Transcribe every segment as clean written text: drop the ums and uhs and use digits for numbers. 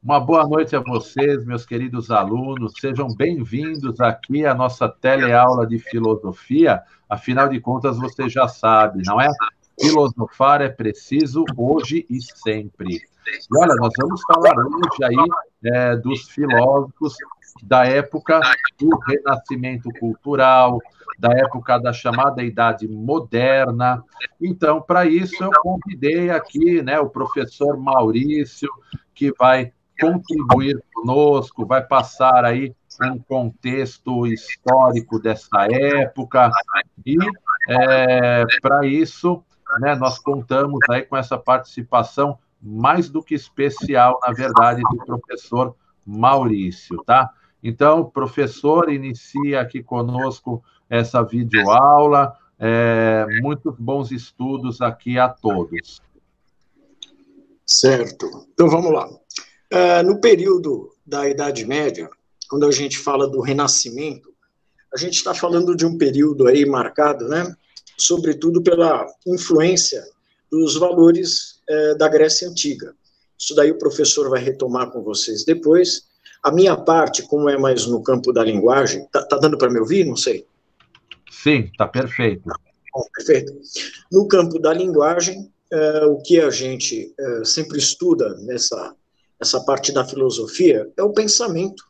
Uma boa noite a vocês, meus queridos alunos. Sejam bem-vindos aqui à nossa teleaula de filosofia. Afinal de contas, você já sabe, não é? Filosofar é preciso hoje e sempre. E olha, nós vamos falar hoje aí dos filósofos da época do Renascimento Cultural, da época da chamada Idade Moderna. Então, para isso, eu convidei aqui, né, o professor Maurício, que vai contribuir conosco, vai passar aí um contexto histórico dessa época, e para isso, né, nós contamos aí com essa participação mais do que especial, na verdade, do professor Maurício, tá? Então, professor, inicia aqui conosco essa videoaula. Muitos bons estudos aqui a todos. Certo. Então, vamos lá. No período da Idade Média, quando a gente fala do Renascimento, a gente está falando de um período aí marcado, né, sobretudo pela influência dos valores da Grécia Antiga. Isso daí o professor vai retomar com vocês depois. A minha parte, como é mais no campo da linguagem, tá dando para me ouvir? Não sei. Sim, está perfeito. Perfeito. No campo da linguagem, o que a gente sempre estuda nessa parte da filosofia é o pensamento,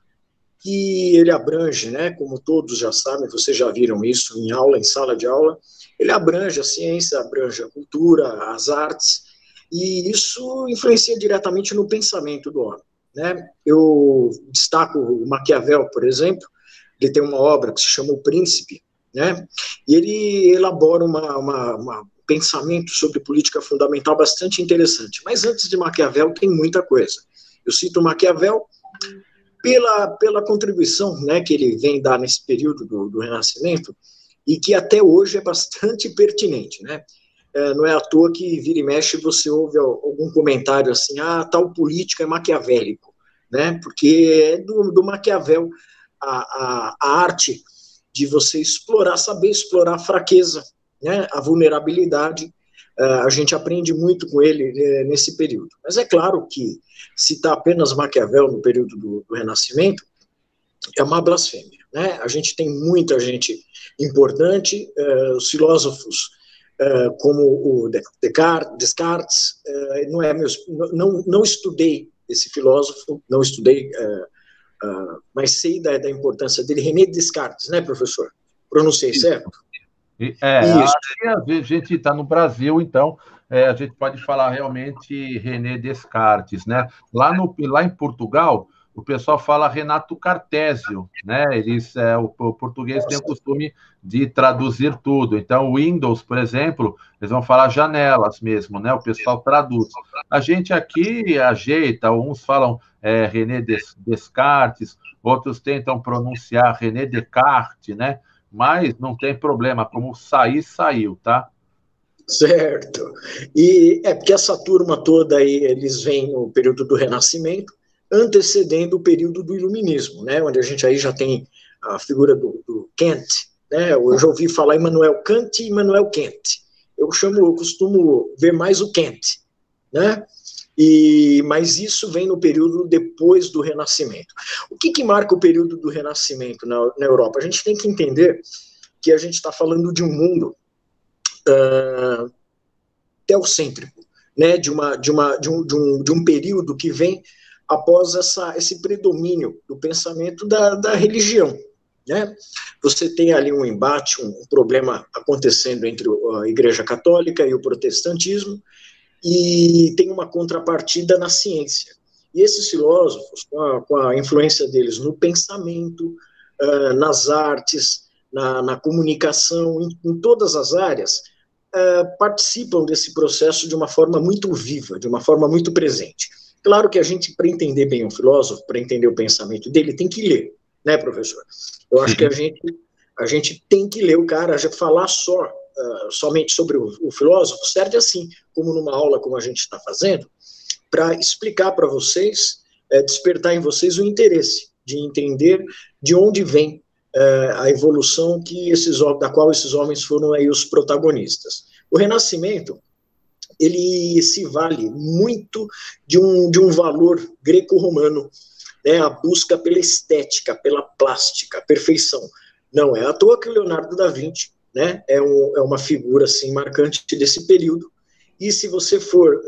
que ele abrange, né, como todos já sabem, vocês já viram isso em aula, em sala de aula, ele abrange a ciência, abrange a cultura, as artes, e isso influencia diretamente no pensamento do homem, né? Eu destaco o Maquiavel, por exemplo, ele tem uma obra que se chama O Príncipe, né? E ele elabora um pensamento sobre política fundamental bastante interessante. Mas antes de Maquiavel tem muita coisa. Eu cito Maquiavel pela contribuição, né, que ele vem dar nesse período do Renascimento, e que até hoje é bastante pertinente, né? Não é à toa que vira e mexe você ouve algum comentário assim, tal político é maquiavélico, né? Porque é do Maquiavel a arte de você saber explorar a fraqueza, né, a vulnerabilidade. A gente aprende muito com ele nesse período. Mas é claro que citar apenas Maquiavel no período do Renascimento é uma blasfêmia, né? A gente tem muita gente importante, os filósofos como o Descartes, não estudei esse filósofo, não estudei, mas sei da importância dele, René Descartes, né, professor? Pronunciei certo? Aqui a gente está no Brasil, então a gente pode falar realmente René Descartes, né? Lá em Portugal, o pessoal fala Renato Cartésio, né? O português tem o costume de traduzir tudo. Então, o Windows, por exemplo, eles vão falar janelas mesmo, né? O pessoal traduz. A gente aqui ajeita, uns falam René Descartes, outros tentam pronunciar René Descartes, né? Mas não tem problema, como sair, saiu, tá? Certo. E porque essa turma toda aí, eles vêm no período do Renascimento, antecedendo o período do Iluminismo, né? Onde a gente aí já tem a figura do Kant, né? Eu já ouvi falar Immanuel Kant e Immanuel Kant. Eu costumo ver mais o Kant, né? Mas isso vem no período depois do Renascimento. O que marca o período do Renascimento na Europa? A gente tem que entender que a gente está falando de um mundo teocêntrico, né? de um período que vem após esse predomínio do pensamento da religião. Né? Você tem ali um embate, um problema acontecendo entre a Igreja Católica e o protestantismo, e tem uma contrapartida na ciência. E esses filósofos, com a influência deles no pensamento, nas artes, na comunicação, em todas as áreas, participam desse processo de uma forma muito viva, de uma forma muito presente. Claro que a gente, para entender bem o filósofo, para entender o pensamento dele, tem que ler, né, professor? Eu acho que a gente tem que ler o cara, já falar somente sobre o filósofo, serve assim, como numa aula como a gente está fazendo, para explicar para vocês, despertar em vocês o interesse de entender de onde vem a evolução da qual esses homens foram aí os protagonistas. O Renascimento ele se vale muito de um valor greco-romano, né, a busca pela estética, pela plástica, perfeição. Não é à toa que o Leonardo da Vinci, né, é uma figura assim, marcante desse período, e se você for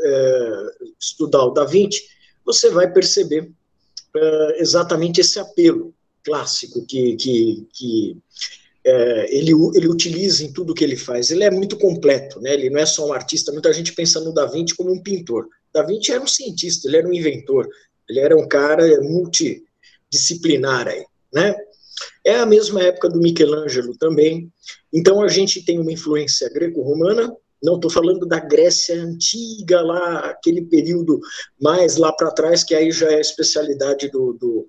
estudar o da Vinci, você vai perceber exatamente esse apelo clássico que ele utiliza em tudo que ele faz. Ele é muito completo, né? Ele não é só um artista. Muita gente pensa no Da Vinci como um pintor. Da Vinci era um cientista, ele era um inventor, ele era um cara multidisciplinar aí, né? É a mesma época do Michelangelo também. Então a gente tem uma influência greco-romana. Não estou falando da Grécia antiga, lá, aquele período mais lá para trás, que aí já é a especialidade do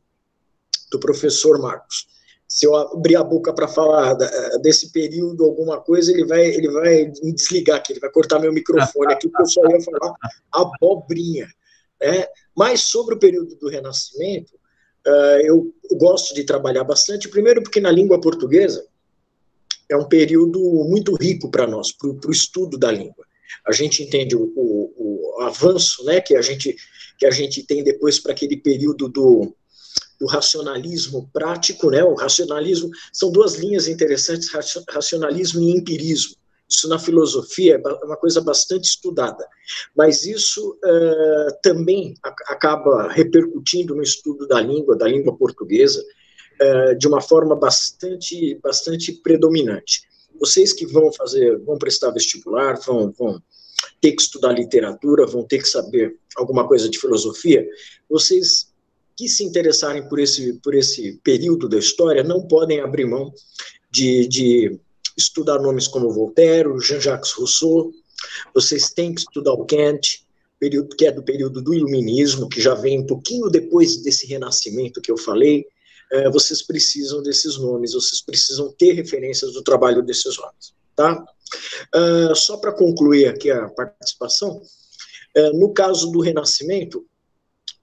professor Marcos. Se eu abrir a boca para falar desse período, alguma coisa, ele vai me desligar aqui, ele vai cortar meu microfone aqui, porque eu só ia falar abobrinha. Né? Mas sobre o período do Renascimento, eu gosto de trabalhar bastante, primeiro porque na língua portuguesa é um período muito rico para nós, para o estudo da língua. A gente entende o avanço, né, que a gente tem depois para aquele período do racionalismo prático, né? O racionalismo, são duas linhas interessantes, racionalismo e empirismo. Isso na filosofia é uma coisa bastante estudada, mas isso também acaba repercutindo no estudo da língua portuguesa, de uma forma bastante predominante. Vocês que vão prestar vestibular, vão ter que estudar literatura, vão ter que saber alguma coisa de filosofia, vocês que se interessarem por esse período da história não podem abrir mão de estudar nomes como Voltaire, Jean-Jacques Rousseau. Vocês têm que estudar o Kant, que é do período do Iluminismo, que já vem um pouquinho depois desse Renascimento que eu falei. Vocês precisam desses nomes, vocês precisam ter referências do trabalho desses homens. Tá? Só para concluir aqui a participação, no caso do Renascimento,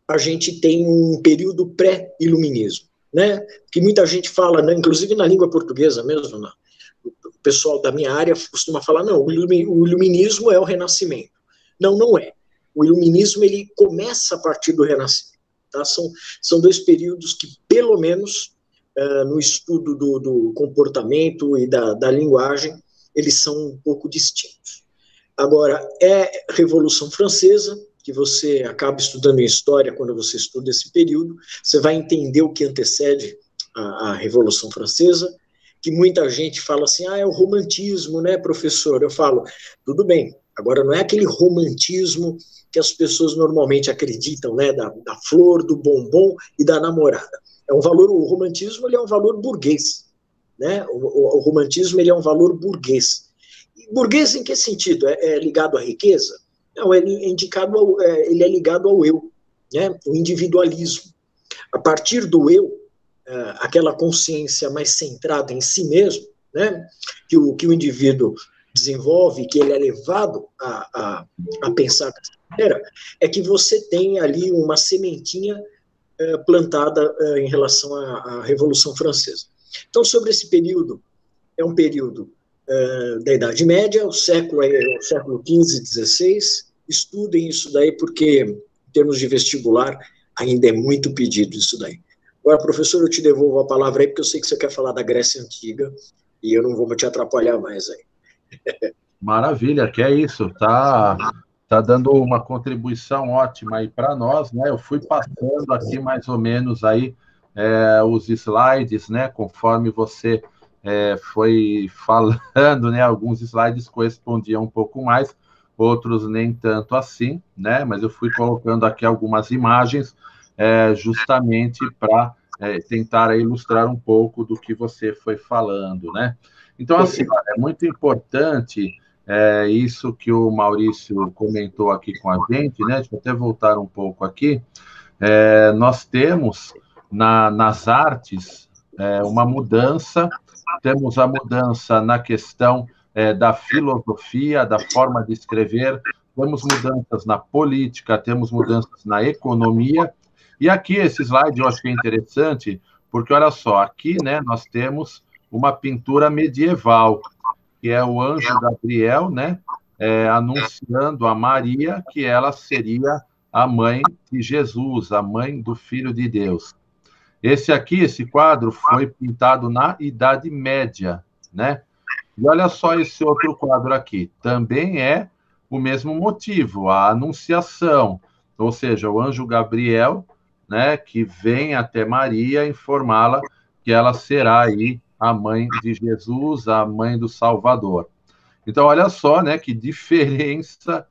a gente tem um período pré-iluminismo, né? Que muita gente fala, né, inclusive na língua portuguesa mesmo, o pessoal da minha área costuma falar, não, o iluminismo é o Renascimento. Não, não é. O iluminismo, ele começa a partir do Renascimento. Tá? São dois períodos que, pelo menos, no estudo do comportamento e da linguagem, eles são um pouco distintos. Agora, é Revolução Francesa, que você acaba estudando em história quando você estuda esse período, você vai entender o que antecede a Revolução Francesa, que muita gente fala assim, é o romantismo, né, professor? Eu falo, tudo bem, agora não é aquele romantismo que as pessoas normalmente acreditam, né, da flor, do bombom e da namorada. O romantismo, ele é um valor burguês, né? O romantismo, ele é um valor burguês. E burguês em que sentido? É ligado à riqueza? Não, ele é ligado ao eu, né? O individualismo. A partir do eu, aquela consciência mais centrada em si mesmo, né? que o indivíduo desenvolve, que ele é levado a pensar dessa maneira, é que você tem ali uma sementinha plantada em relação à Revolução Francesa. Então, sobre esse período, é um período da Idade Média, o século XV, XVI, estudem isso daí, porque, em termos de vestibular, ainda é muito pedido isso daí. Agora, professor, eu te devolvo a palavra aí, porque eu sei que você quer falar da Grécia Antiga, e eu não vou te atrapalhar mais aí. Maravilha, que é isso, tá dando uma contribuição ótima aí para nós, né? Eu fui passando aqui mais ou menos aí os slides, né? Conforme você foi falando, né? Alguns slides correspondiam um pouco mais, outros nem tanto assim, né? Mas eu fui colocando aqui algumas imagens justamente para tentar ilustrar um pouco do que você foi falando, né? Então, assim, é muito importante isso que o Maurício comentou aqui com a gente, né? Deixa eu até voltar um pouco aqui. Nós temos nas artes uma mudança, temos a mudança na questão da filosofia, da forma de escrever, temos mudanças na política, temos mudanças na economia, e aqui esse slide eu acho que é interessante, porque olha só, aqui, né, nós temos uma pintura medieval, que é o Anjo Gabriel, né, anunciando a Maria que ela seria a mãe de Jesus, a mãe do Filho de Deus. Esse quadro foi pintado na Idade Média, né? E olha só esse outro quadro aqui, também é o mesmo motivo, a anunciação, ou seja, o anjo Gabriel, né, que vem até Maria informá-la que ela será aí a mãe de Jesus, a mãe do Salvador. Então, olha só, né, que diferença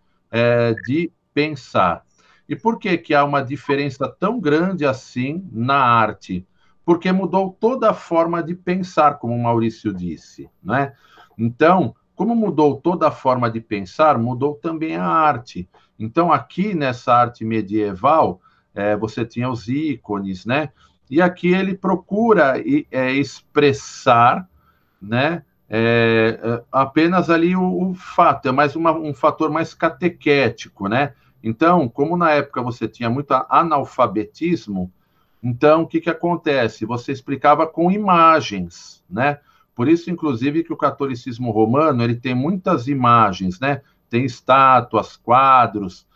de pensar. E por que que há uma diferença tão grande assim na arte? Porque mudou toda a forma de pensar, como o Maurício disse, né? Então, como mudou toda a forma de pensar, mudou também a arte. Então, aqui nessa arte medieval, você tinha os ícones, né? E aqui ele procura expressar, né? Apenas ali o fato, é mais um fator mais catequético, né? Então, como na época você tinha muito analfabetismo, então o que que acontece? Você explicava com imagens, né? Por isso, inclusive, que o catolicismo romano ele tem muitas imagens, né? Tem estátuas, quadros.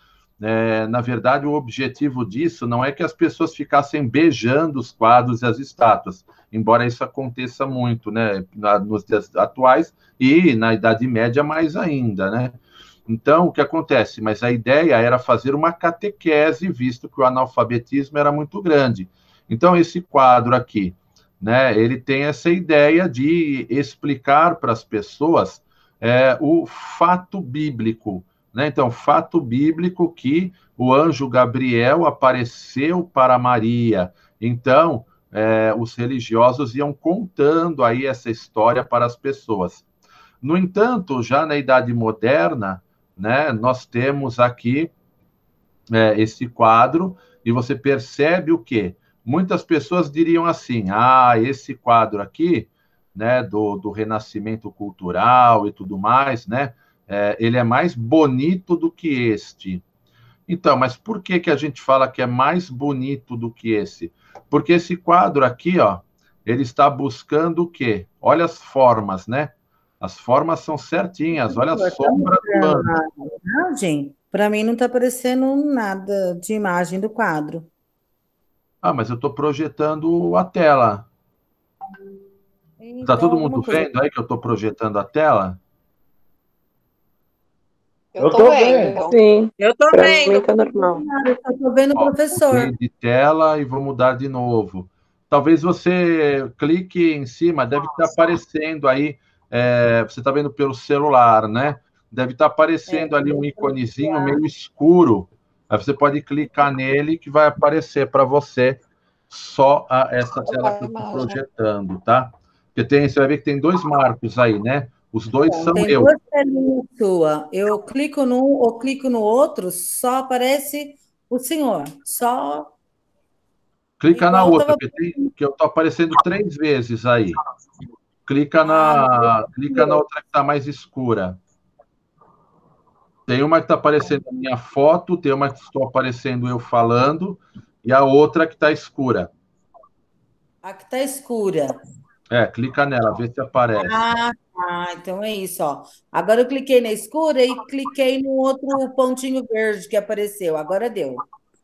Na verdade, o objetivo disso não é que as pessoas ficassem beijando os quadros e as estátuas, embora isso aconteça muito, né, nos dias atuais e na Idade Média mais ainda, né? Então, o que acontece? Mas a ideia era fazer uma catequese, visto que o analfabetismo era muito grande. Então, esse quadro aqui, né, ele tem essa ideia de explicar para as pessoas o fato bíblico, né? Então, fato bíblico que o anjo Gabriel apareceu para Maria. Então, os religiosos iam contando aí essa história para as pessoas. No entanto, já na Idade Moderna, né, nós temos aqui esse quadro e você percebe o quê? Muitas pessoas diriam assim, esse quadro aqui, né, do renascimento cultural e tudo mais, né, ele é mais bonito do que este. Então, mas por que que a gente fala que é mais bonito do que esse? Porque esse quadro aqui, ó, ele está buscando o quê? Olha as formas, né? As formas são certinhas, olha a sombra do anjo. Imagem? Para mim não está aparecendo nada de imagem do quadro. Mas eu estou projetando a tela. Está Então, todo alguma mundo coisa. vendo aí que eu estou projetando a tela? Eu tô vendo. Sim, Eu tô pra vendo. mim tá normal. Eu estou vendo o professor. Mudei de tela e vou mudar de novo. Talvez você clique em cima, deve estar aparecendo aí, você está vendo pelo celular, né? Deve estar aparecendo ali um iconezinho meio escuro. Aí você pode clicar nele que vai aparecer para você só essa tela que eu estou projetando, tá? Porque você vai ver que tem dois marcos aí, né? Os dois são Tem eu. duas telinhas suas. Eu clico num ou clico no outro, só aparece o senhor. Só Clica na igual outra, estava. que eu estou aparecendo 3 vezes aí. Clica na outra que está mais escura. Tem uma que está aparecendo a minha foto, tem uma que estou aparecendo eu falando, e a outra que está escura. A que está escura. Clica nela, vê se aparece. Então é isso, ó. Agora eu cliquei na escura e cliquei no outro pontinho verde que apareceu. Agora deu.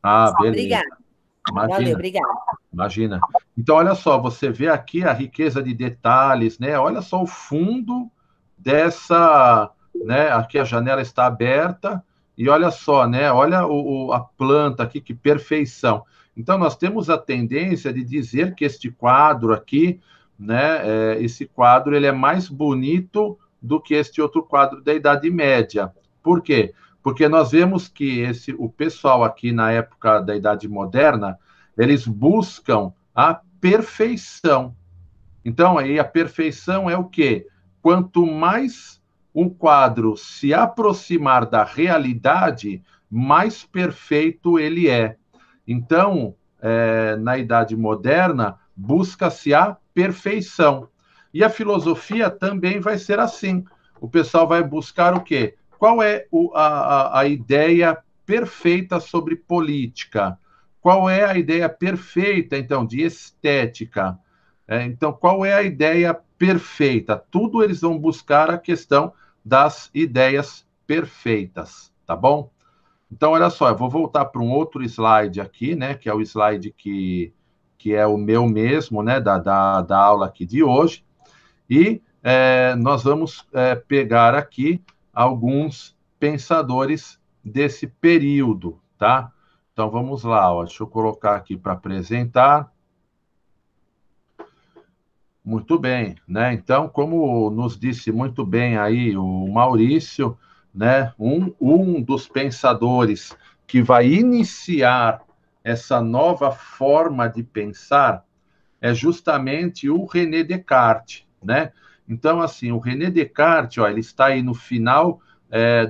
Beleza. Obrigada. Valeu, obrigada. Imagina. Então, olha só, você vê aqui a riqueza de detalhes, né? Olha só o fundo dessa, né? Aqui a janela está aberta e olha só, né? Olha a planta aqui, que perfeição. Então, nós temos a tendência de dizer que este quadro aqui, né? Esse quadro ele é mais bonito do que este outro quadro da Idade Média. Por quê? Porque nós vemos que o pessoal aqui na época da Idade Moderna, eles buscam a perfeição. Então, aí a perfeição é o quê? Quanto mais um quadro se aproximar da realidade, mais perfeito ele é. Então, na Idade Moderna, busca-se a perfeição. E a filosofia também vai ser assim. O pessoal vai buscar o quê? Qual é a ideia perfeita sobre política? Qual é a ideia perfeita, então, de estética? Então, qual é a ideia perfeita? Tudo eles vão buscar a questão das ideias perfeitas, tá bom? Então, olha só, eu vou voltar para um outro slide aqui, né, que é o slide que é o meu mesmo, né, da aula aqui de hoje, e nós vamos pegar aqui alguns pensadores desse período, tá? Então, vamos lá, ó, deixa eu colocar aqui para apresentar. Muito bem, né? Então, como nos disse muito bem aí o Maurício, né? Um dos pensadores que vai iniciar essa nova forma de pensar é justamente o René Descartes, né? Então, assim, o René Descartes, ó, ele está aí no final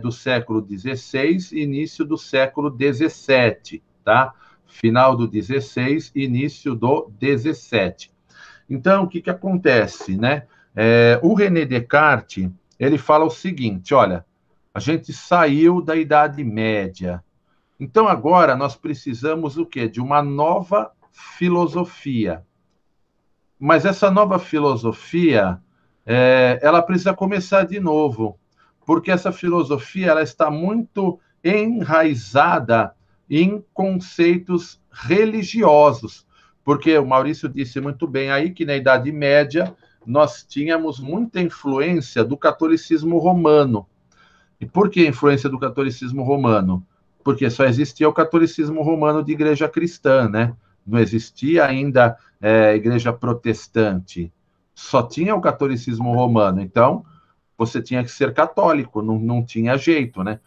do século XVI, início do século XVII, tá? Final do XVI, início do XVII. Então, o que acontece, né? O René Descartes, ele fala o seguinte, olha, a gente saiu da Idade Média, então agora nós precisamos o quê? De uma nova filosofia. Mas essa nova filosofia, ela precisa começar de novo, porque essa filosofia ela está muito enraizada em conceitos religiosos, porque o Maurício disse muito bem aí que na Idade Média nós tínhamos muita influência do catolicismo romano. E por que influência do catolicismo romano? Porque só existia o catolicismo romano de igreja cristã, né? Não existia ainda igreja protestante. Só tinha o catolicismo romano. Então, você tinha que ser católico, não tinha jeito, né?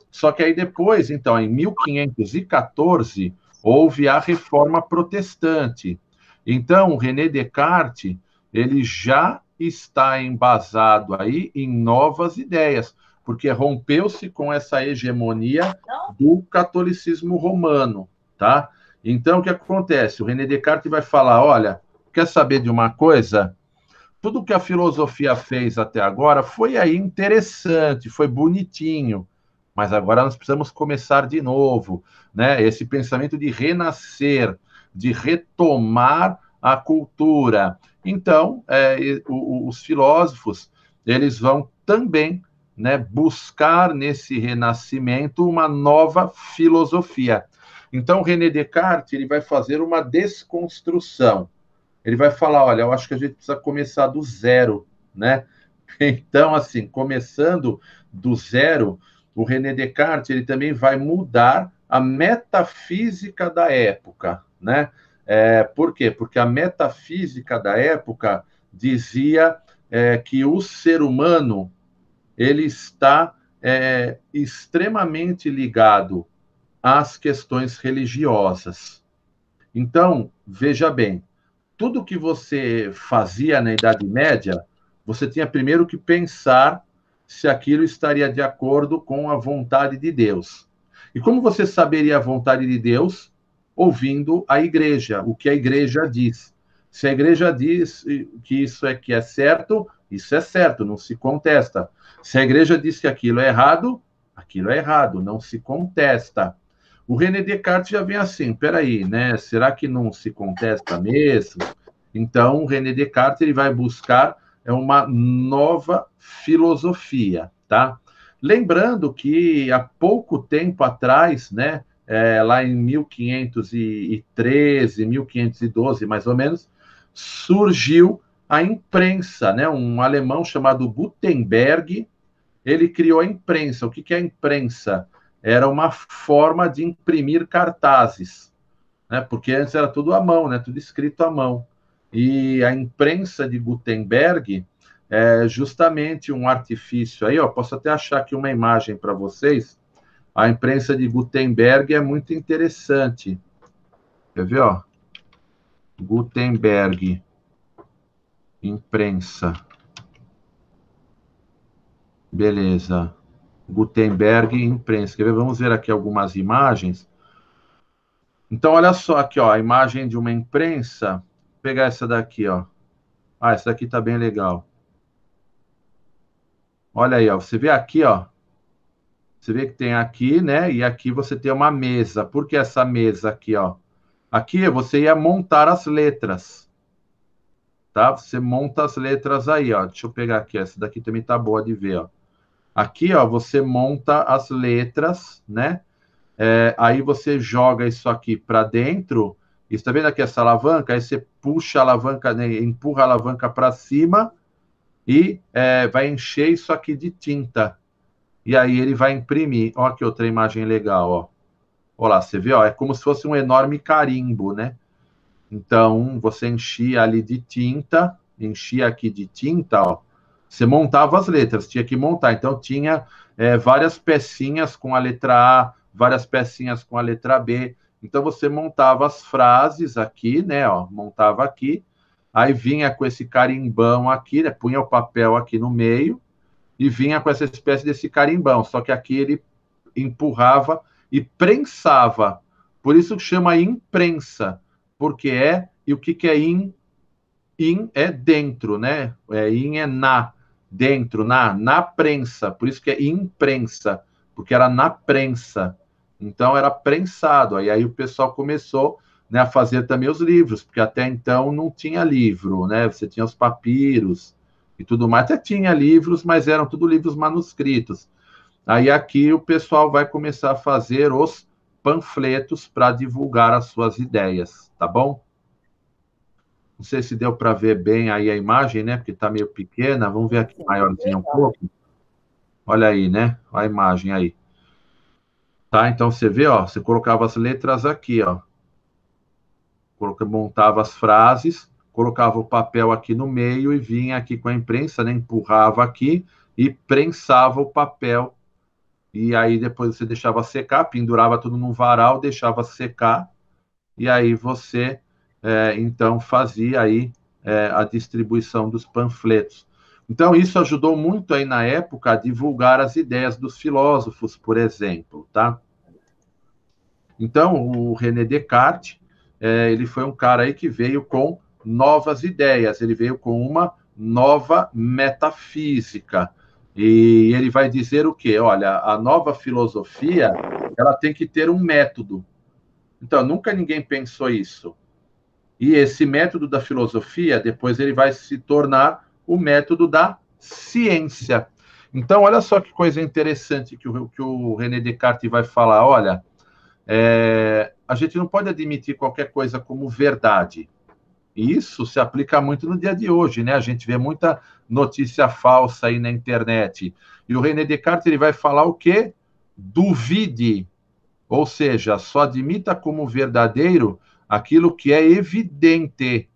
Só que aí depois, então, em 1514, houve a Reforma Protestante. Então, René Descartes, ele já está embasado aí em novas ideias, porque rompeu-se com essa hegemonia do catolicismo romano, tá? Então, o que acontece? O René Descartes vai falar, olha, quer saber de uma coisa? Tudo que a filosofia fez até agora foi aí interessante, foi bonitinho, mas agora nós precisamos começar de novo, né? Esse pensamento de renascer, de retomar a cultura. Então, os filósofos, eles vão também, né, buscar nesse renascimento uma nova filosofia. Então, René Descartes, ele vai fazer uma desconstrução. Ele vai falar, olha, eu acho que a gente precisa começar do zero, né? Então, assim, começando do zero, o René Descartes, ele também vai mudar a metafísica da época, né? Por quê? Porque a metafísica da época dizia que o ser humano ele está extremamente ligado às questões religiosas. Então, veja bem, tudo que você fazia na Idade Média, você tinha primeiro que pensar se aquilo estaria de acordo com a vontade de Deus. E como você saberia a vontade de Deus? Ouvindo a igreja, o que a igreja diz. Se a igreja diz que isso é certo, isso é certo, não se contesta. Se a igreja diz que aquilo é errado, não se contesta. O René Descartes já vem assim, peraí, né? Será que não se contesta mesmo? Então, o René Descartes ele vai buscar uma nova filosofia, tá? Lembrando que há pouco tempo atrás, né, lá em 1513, 1512, mais ou menos, surgiu a imprensa, né? Um alemão chamado Gutenberg, ele criou a imprensa. O que é a imprensa? Era uma forma de imprimir cartazes, né? Porque antes era tudo à mão, né? Tudo escrito à mão. E a imprensa de Gutenberg é justamente um artifício. Aí, ó, posso até achar aqui uma imagem para vocês. A imprensa de Gutenberg é muito interessante. Quer ver, ó? Gutenberg, imprensa. Beleza. Gutenberg, imprensa. Quer ver? Vamos ver aqui algumas imagens. Então, olha só aqui, ó, a imagem de uma imprensa. Vou pegar essa daqui, ó. Ah, essa daqui tá bem legal. Olha aí, ó. Você vê aqui, ó. Você vê que tem aqui, né? E aqui você tem uma mesa. Por que essa mesa aqui, ó? Aqui você ia montar as letras. Tá? Você monta as letras aí, ó. Deixa eu pegar aqui. Essa daqui também tá boa de ver, ó. Aqui, ó, você monta as letras, né? Aí você joga isso aqui para dentro. Está vendo aqui essa alavanca? Aí você puxa a alavanca, né, empurra a alavanca para cima e vai encher isso aqui de tinta. E aí ele vai imprimir. Olha que outra imagem legal, ó. Olha lá, você vê, ó, é como se fosse um enorme carimbo, né? Então, você enchia ali de tinta, enchia aqui de tinta, ó. Você montava as letras, tinha que montar. Então, tinha várias pecinhas com a letra A, várias pecinhas com a letra B. Então, você montava as frases aqui, né? Ó, montava aqui. Aí vinha com esse carimbão aqui, né? Punha o papel aqui no meio e vinha com essa espécie desse carimbão. Só que aqui ele empurrava e prensava. Por isso chama imprensa, porque e o que é in? In é dentro, né? In é dentro, na prensa. Por isso que é imprensa, porque era na prensa. Então era prensado. Aí o pessoal começou, né, a fazer também os livros, porque até então não tinha livro, né? Você tinha os papiros e tudo mais. Até tinha livros, mas eram tudo livros manuscritos. Aí aqui o pessoal vai começar a fazer os panfletos para divulgar as suas ideias, tá bom? Não sei se deu para ver bem aí a imagem, né? Porque está meio pequena. Vamos ver aqui maiorzinha um pouco. Olha aí, né? A imagem aí. Tá? Então você vê, ó, você colocava as letras aqui, ó. Montava as frases, colocava o papel aqui no meio e vinha aqui com a imprensa, né? Empurrava aqui e prensava o papel. E aí depois você deixava secar, pendurava tudo num varal, deixava secar, e aí você, então, fazia aí a distribuição dos panfletos. Então, isso ajudou muito aí na época a divulgar as ideias dos filósofos, por exemplo, tá? Então, o René Descartes, ele foi um cara aí que veio com novas ideias, ele veio com uma nova metafísica. E ele vai dizer o quê? Olha, a nova filosofia, ela tem que ter um método. Então, nunca ninguém pensou isso. E esse método da filosofia, depois ele vai se tornar o método da ciência. Então, olha só que coisa interessante que o René Descartes vai falar. Olha, a gente não pode admitir qualquer coisa como verdade. E isso se aplica muito no dia de hoje, né? A gente vê muita notícia falsa aí na internet. E o René Descartes ele vai falar o quê? Duvide. Ou seja, só admita como verdadeiro aquilo que é evidente.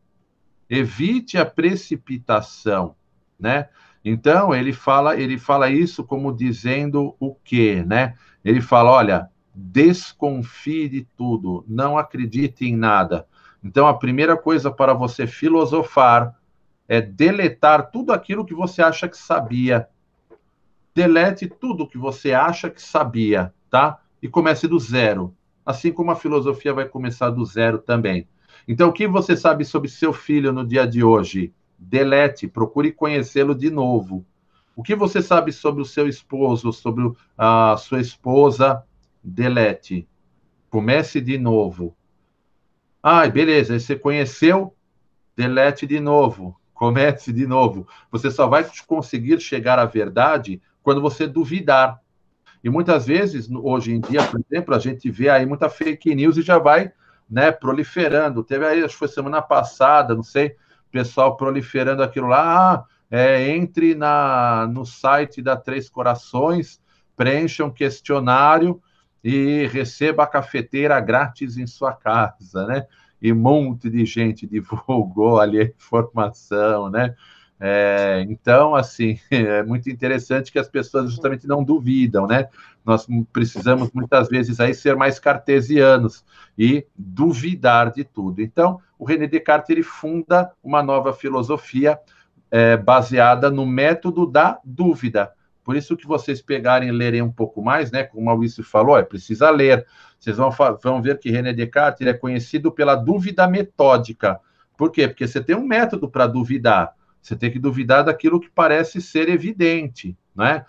Evite a precipitação, né? Então, ele fala isso como dizendo o quê, né? Ele fala, olha, desconfie de tudo, não acredite em nada. Então, a primeira coisa para você filosofar é deletar tudo aquilo que você acha que sabia. Delete tudo que você acha que sabia, tá? E comece do zero. Assim como a filosofia vai começar do zero também. Então, o que você sabe sobre seu filho no dia de hoje? Delete, procure conhecê-lo de novo. O que você sabe sobre o seu esposo, sobre a sua esposa? Delete. Comece de novo. Ah, beleza, você conheceu? Delete de novo. Comece de novo. Você só vai conseguir chegar à verdade quando você duvidar. E muitas vezes, hoje em dia, por exemplo, a gente vê aí muita fake news e já vai, né, proliferando. Teve aí, acho que foi semana passada, não sei, pessoal proliferando aquilo lá. Entre no site da Três Corações, preencha um questionário e receba a cafeteira grátis em sua casa, né? E um monte de gente divulgou ali a informação, né? Então, assim, é muito interessante que as pessoas justamente não duvidam, né? Nós precisamos, muitas vezes, aí ser mais cartesianos e duvidar de tudo. Então, o René Descartes, ele funda uma nova filosofia baseada no método da dúvida. Por isso que vocês pegarem e lerem um pouco mais, né? Como o Maurício falou, precisa ler. Vocês vão ver que René Descartes ele é conhecido pela dúvida metódica. Por quê? Porque você tem um método para duvidar. Você tem que duvidar daquilo que parece ser evidente, né?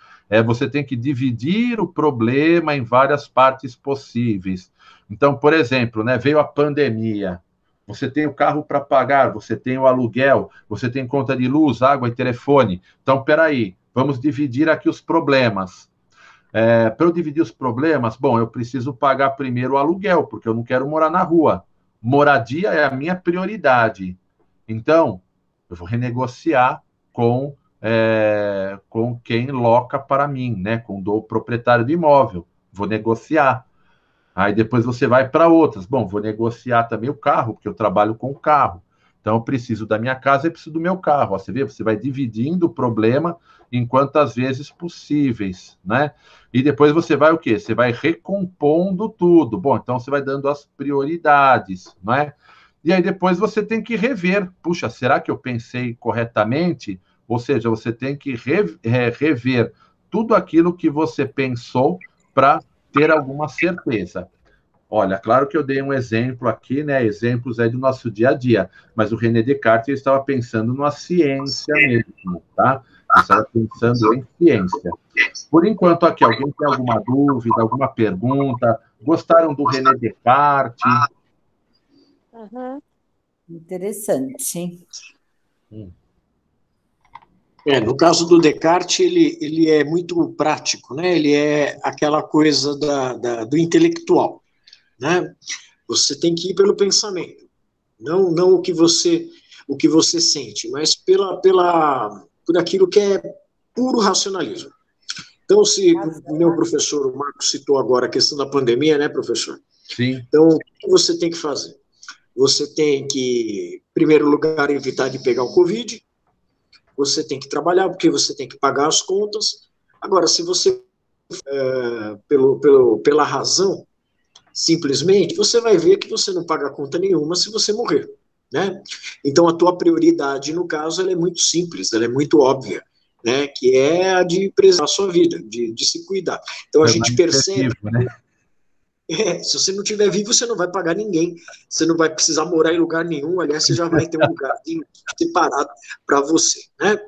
Você tem que dividir o problema em várias partes possíveis. Então, por exemplo, né, veio a pandemia. Você tem o carro para pagar, você tem o aluguel, você tem conta de luz, água e telefone. Então, peraí, vamos dividir aqui os problemas. Para eu dividir os problemas, bom, eu preciso pagar primeiro o aluguel, porque eu não quero morar na rua. Moradia é a minha prioridade. Então, eu vou renegociar com quem loca para mim, né? Com o proprietário do imóvel. Vou negociar. Aí depois você vai para outras. Bom, vou negociar também o carro, porque eu trabalho com o carro. Então, eu preciso da minha casa e preciso do meu carro. Ó, você vê, você vai dividindo o problema em quantas vezes possíveis, né? E depois você vai o quê? Você vai recompondo tudo. Bom, então você vai dando as prioridades, não é? E aí depois você tem que rever. Puxa, será que eu pensei corretamente? Ou seja, você tem que rever tudo aquilo que você pensou para ter alguma certeza. Olha, claro que eu dei um exemplo aqui, né? Exemplos do nosso dia a dia, mas o René Descartes estava pensando numa ciência mesmo, tá? Ele estava pensando em ciência. Por enquanto, aqui, alguém tem alguma dúvida, alguma pergunta? Gostaram do René Descartes? Uhum. Interessante. No caso do Descartes, ele é muito prático, né? Ele é aquela coisa do intelectual, né? Você tem que ir pelo pensamento, não o que você sente, mas por aquilo que é puro racionalismo. Então, se o meu professor, o Marcos, citou agora a questão da pandemia, né, professor? Sim. Então, o que você tem que fazer? Você tem que, em primeiro lugar, evitar de pegar o Covid. Você tem que trabalhar, porque você tem que pagar as contas. Agora, se você, pela razão, simplesmente, você vai ver que você não paga conta nenhuma se você morrer, né? Então, a tua prioridade, no caso, ela é muito simples, ela é muito óbvia, né? Que é a de preservar a sua vida, de se cuidar. Então, a gente percebe... Né? Se você não estiver vivo, você não vai pagar ninguém, você não vai precisar morar em lugar nenhum, aliás, você já vai ter um lugar separado para você, né?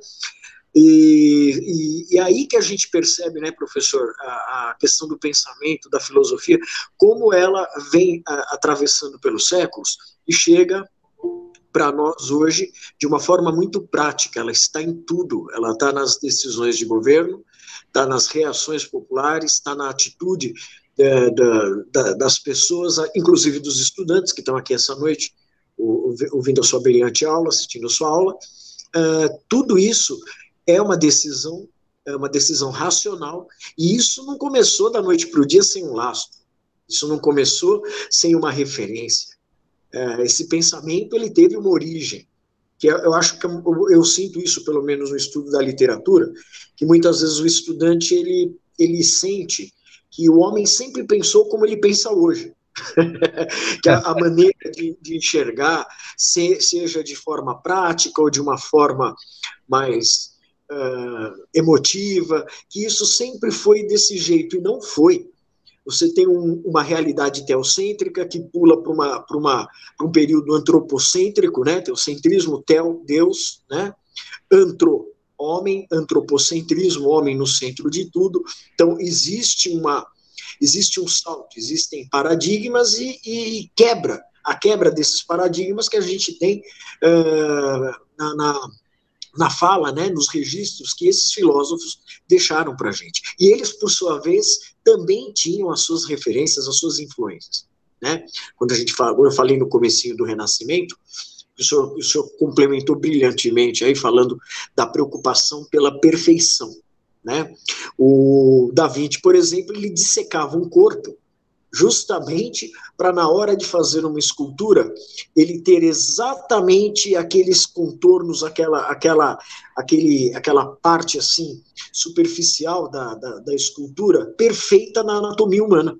E aí que a gente percebe, né, professor, a questão do pensamento, da filosofia, como ela vem atravessando pelos séculos e chega para nós hoje de uma forma muito prática. Ela está em tudo, ela está nas decisões de governo, está nas reações populares, está na atitude das pessoas, inclusive dos estudantes que estão aqui essa noite, ouvindo a sua brilhante aula, assistindo a sua aula. Tudo isso é uma decisão racional, e isso não começou da noite para o dia sem um lastro, isso não começou sem uma referência. Esse pensamento, ele teve uma origem, que eu acho que eu sinto isso, pelo menos no estudo da literatura, que muitas vezes o estudante, ele sente que o homem sempre pensou como ele pensa hoje. Que a maneira de enxergar, seja de forma prática ou de uma forma mais emotiva, que isso sempre foi desse jeito, e não foi. Você tem uma realidade teocêntrica que pula para um período antropocêntrico, né? Teocentrismo, Deus, né? Homem, antropocentrismo, homem no centro de tudo. Então, existe um salto, existem paradigmas e a quebra desses paradigmas que a gente tem na fala, né, nos registros que esses filósofos deixaram para a gente. E eles, por sua vez, também tinham as suas referências, as suas influências, né? Quando eu falei no comecinho do Renascimento, o senhor complementou brilhantemente aí, falando da preocupação pela perfeição, né? O Da Vinci, por exemplo, ele dissecava um corpo justamente para, na hora de fazer uma escultura, ele ter exatamente aqueles contornos, aquela parte assim superficial da escultura perfeita na anatomia humana.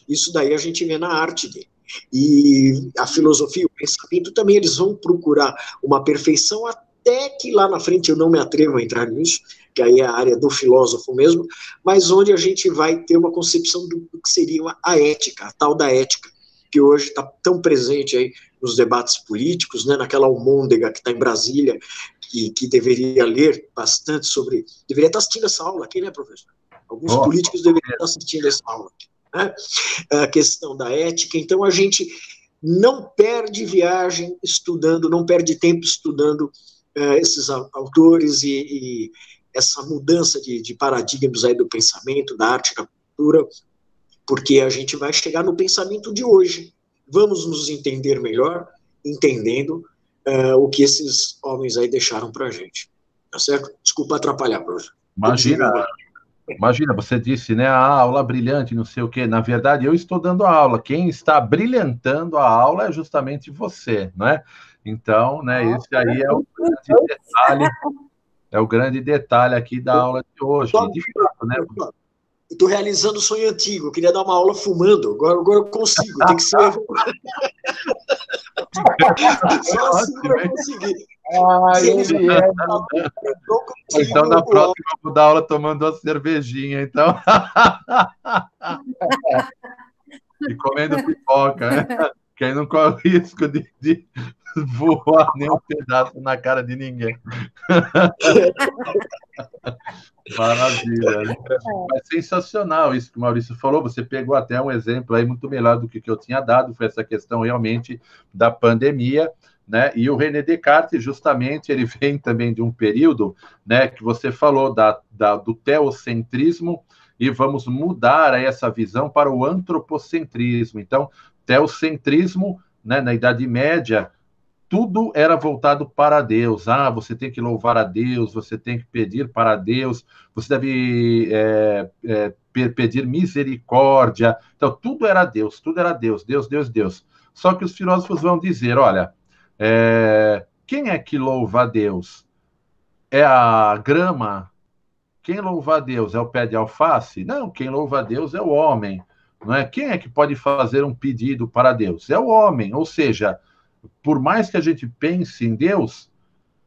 Isso daí a gente vê na arte dele. E a filosofia, o pensamento também, eles vão procurar uma perfeição, até que lá na frente eu não me atrevo a entrar nisso, que aí é a área do filósofo mesmo, mas onde a gente vai ter uma concepção do que seria a ética, a tal da ética, que hoje está tão presente aí nos debates políticos, né, naquela almôndega que está em Brasília, que deveria ler bastante sobre... Deveria estar assistindo essa aula aqui, né, professor? Alguns políticos deveriam estar assistindo essa aula aqui, né? A questão da ética. Então, a gente não perde viagem estudando, não perde tempo estudando esses autores e essa mudança de paradigmas aí do pensamento, da arte, da cultura, porque a gente vai chegar no pensamento de hoje. Vamos nos entender melhor, entendendo o que esses homens aí deixaram para a gente. Tá certo? Desculpa atrapalhar, professor. Imagina, você disse, né, a aula brilhante, não sei o quê. Na verdade, eu estou dando a aula. Quem está brilhantando a aula é justamente você, né? Então, né, esse aí é o grande detalhe aqui da aula de hoje. E de fato, né? Estou realizando um sonho antigo. Eu queria dar uma aula fumando. Agora eu consigo. Tem que ser. Só assim eu conseguir. Então, na próxima, eu vou dar aula tomando uma cervejinha, então. E comendo pipoca, né? Que aí não corre o risco de voar nem um pedaço na cara de ninguém. Maravilha, né? Mas sensacional isso que o Maurício falou. Você pegou até um exemplo aí muito melhor do que eu tinha dado, foi essa questão realmente da pandemia, né? E o René Descartes, justamente, ele vem também de um período, né, que você falou do teocentrismo, e vamos mudar aí essa visão para o antropocentrismo. Então, teocentrismo, né, na Idade Média, tudo era voltado para Deus. Você tem que louvar a Deus, você tem que pedir para Deus, você deve pedir misericórdia. Então, tudo era Deus, Deus, Deus, Deus. Só que os filósofos vão dizer, olha, quem é que louva a Deus? É a grama? Quem louva a Deus é o pé de alface? Não, quem louva a Deus é o homem. Não é? Quem é que pode fazer um pedido para Deus? É o homem, ou seja, por mais que a gente pense em Deus,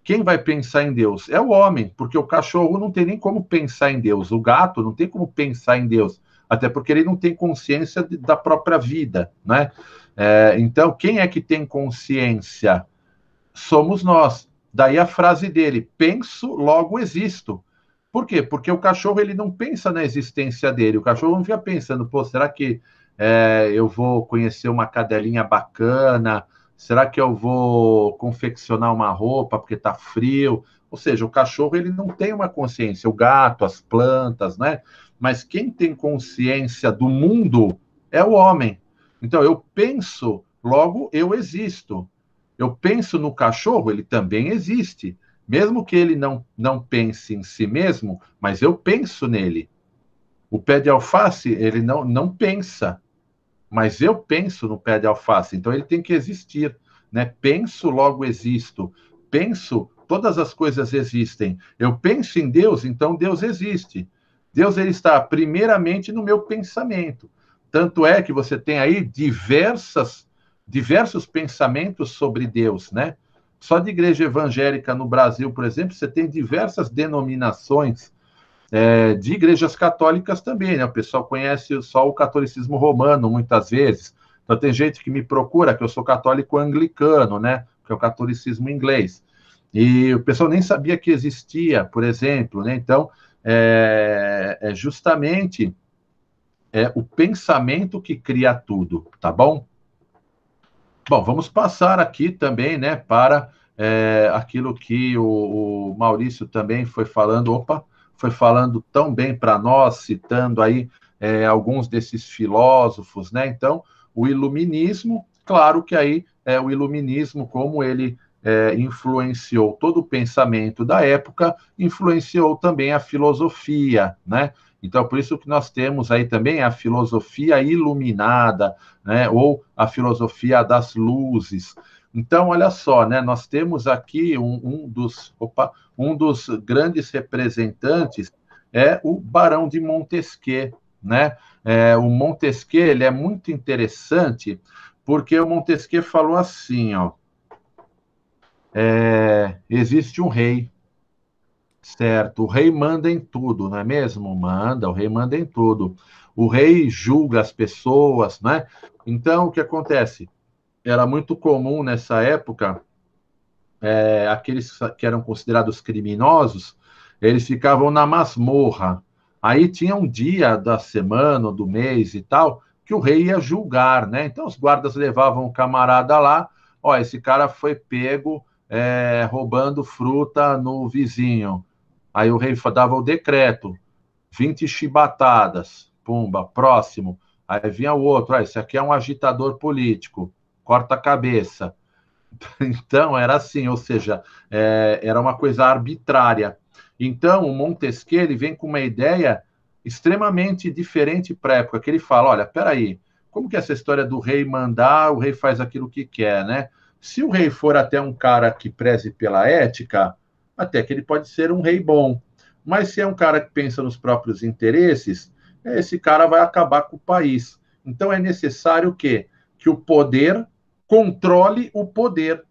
quem vai pensar em Deus? É o homem, porque o cachorro não tem nem como pensar em Deus, o gato não tem como pensar em Deus, até porque ele não tem consciência da própria vida, né? Então, quem é que tem consciência? Somos nós. Daí a frase dele, penso, logo existo. Por quê? Porque o cachorro ele não pensa na existência dele, o cachorro não fica pensando, pô, será que eu vou conhecer uma cadelinha bacana? Será que eu vou confeccionar uma roupa porque está frio? Ou seja, o cachorro ele não tem uma consciência, o gato, as plantas, né? Mas quem tem consciência do mundo é o homem. Então, eu penso, logo eu existo. Eu penso no cachorro, ele também existe. Mesmo que ele não pense em si mesmo, mas eu penso nele. O pé de alface, ele não pensa. Mas eu penso no pé de alface, então ele tem que existir, né? Penso, logo existo. Penso, todas as coisas existem. Eu penso em Deus, então Deus existe. Deus ele está primeiramente no meu pensamento. Tanto é que você tem aí diversos pensamentos sobre Deus, né? Só de igreja evangélica no Brasil, por exemplo, você tem diversas denominações de igrejas católicas também, né? O pessoal conhece só o catolicismo romano, muitas vezes. Então, tem gente que me procura, que eu sou católico anglicano, né? Que é o catolicismo inglês. E o pessoal nem sabia que existia, por exemplo, né? Então, justamente o pensamento que cria tudo, tá bom? Bom, vamos passar aqui também, né, para aquilo que o Maurício também foi falando. Foi falando tão bem para nós, citando aí alguns desses filósofos, né? Então, o iluminismo, claro que aí o iluminismo, como ele influenciou todo o pensamento da época, influenciou também a filosofia, né? Então, por isso que nós temos aí também a filosofia iluminada, né? Ou a filosofia das luzes. Então, olha só, né? Nós temos aqui um dos grandes representantes é o Barão de Montesquieu, né? O Montesquieu ele é muito interessante porque o Montesquieu falou assim, ó, existe um rei, certo? O rei manda em tudo, não é mesmo? O rei manda em tudo. O rei julga as pessoas, né? Então, o que acontece? Era muito comum nessa época, aqueles que eram considerados criminosos, eles ficavam na masmorra. Aí tinha um dia da semana, do mês e tal, que o rei ia julgar, né? Então os guardas levavam o camarada lá, esse cara foi pego roubando fruta no vizinho. Aí o rei dava o decreto, 20 chibatadas, pumba, próximo. Aí vinha o outro, esse aqui é um agitador político, corta a cabeça. Então, era assim, ou seja, era uma coisa arbitrária. Então, o Montesquieu ele vem com uma ideia extremamente diferente para a época, que ele fala, olha, peraí, como que é essa história do rei mandar, o rei faz aquilo que quer, né? Se o rei for até um cara que preze pela ética, até que ele pode ser um rei bom. Mas se é um cara que pensa nos próprios interesses, esse cara vai acabar com o país. Então, é necessário o quê? Que o poder controle o poder.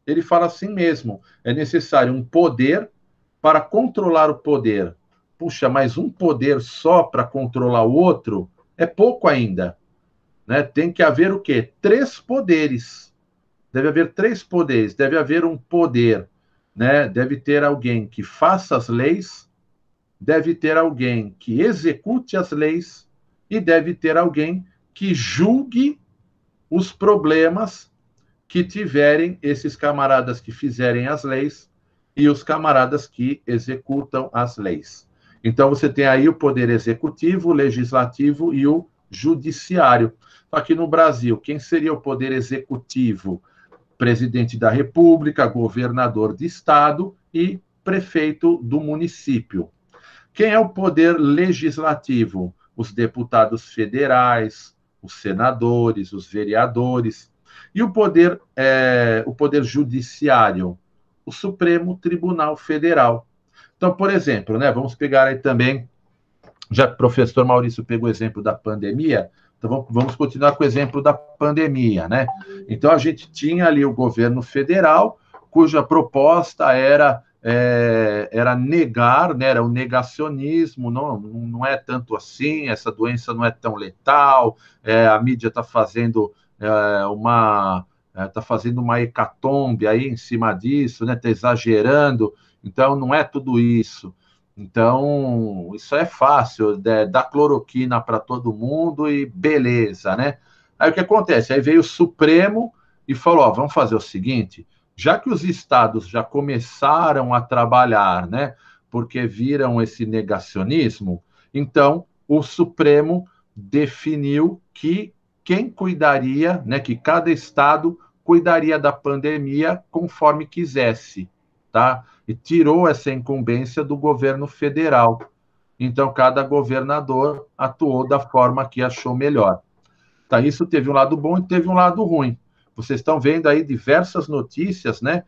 Ele fala assim mesmo, é necessário um poder para controlar o poder. Puxa, mas um poder só para controlar o outro é pouco ainda. Né? Tem que haver o quê? 3 poderes. Deve haver 3 poderes. Deve haver um poder, né? Deve ter alguém que faça as leis, deve ter alguém que execute as leis e deve ter alguém que julgue os problemas que tiverem esses camaradas que fizerem as leis e os camaradas que executam as leis. Então, você tem aí o poder executivo, o legislativo e o judiciário. Aqui no Brasil, quem seria o poder executivo? Presidente da República, governador de estado e prefeito do município. Quem é o poder legislativo? Os deputados federais, os senadores, os vereadores. E o poder judiciário? O Supremo Tribunal Federal. Então, por exemplo, né, vamos pegar aí também, já que o professor Maurício pegou o exemplo da pandemia, então vamos continuar com o exemplo da pandemia, né? Então, a gente tinha ali o governo federal, cuja proposta era negar, né, era o negacionismo, não é tanto assim, essa doença não é tão letal, a mídia está fazendo uma hecatombe aí em cima disso, né, está exagerando, então não é tudo isso. Então, isso é fácil, dar cloroquina para todo mundo e beleza, né? Aí o que acontece? Aí veio o Supremo e falou, ó, vamos fazer o seguinte, já que os estados já começaram a trabalhar, né, porque viram esse negacionismo, então o Supremo definiu que quem cuidaria, né, que cada estado cuidaria da pandemia conforme quisesse, tá? E tirou essa incumbência do governo federal. Então, cada governador atuou da forma que achou melhor. Tá, isso teve um lado bom e teve um lado ruim. Vocês estão vendo aí diversas notícias, né,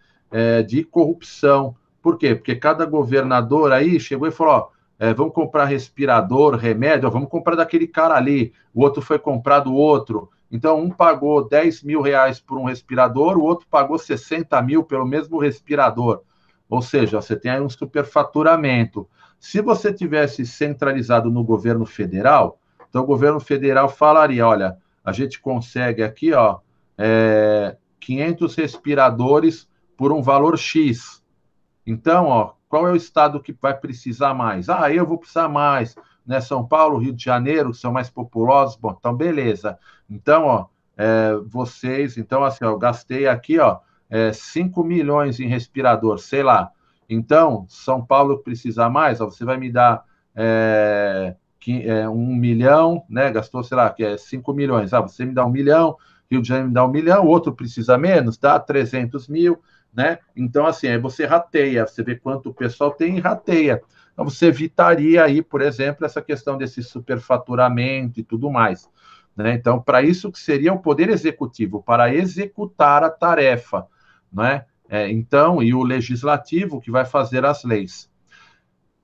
de corrupção. Por quê? Porque cada governador aí chegou e falou, ó, vamos comprar respirador, remédio, ó, vamos comprar daquele cara ali, o outro foi comprar do outro. Então, um pagou 10 mil reais por um respirador, o outro pagou 60 mil pelo mesmo respirador. Ou seja, você tem aí um superfaturamento. Se você tivesse centralizado no governo federal, então o governo federal falaria, olha, a gente consegue aqui, ó, 500 respiradores por um valor X. Então, ó, qual é o estado que vai precisar mais? Ah, eu vou precisar mais, né? São Paulo, Rio de Janeiro, que são mais populosos. Bom, então, beleza. Então, ó, vocês... Então, assim, ó, eu gastei aqui, ó, 5 milhões em respirador, sei lá. Então, São Paulo precisa mais, ó, você vai me dar 1 milhão, né? Gastou, sei lá, 5 milhões. Ah, você me dá 1 milhão, Rio de Janeiro me dá 1 milhão, o outro precisa menos, dá 300 mil, né? Então, assim, aí você rateia, você vê quanto o pessoal tem e rateia. Então, você evitaria aí, por exemplo, essa questão desse superfaturamento e tudo mais. Né? Então, para isso que seria o poder executivo, para executar a tarefa, né? Então, e o legislativo que vai fazer as leis.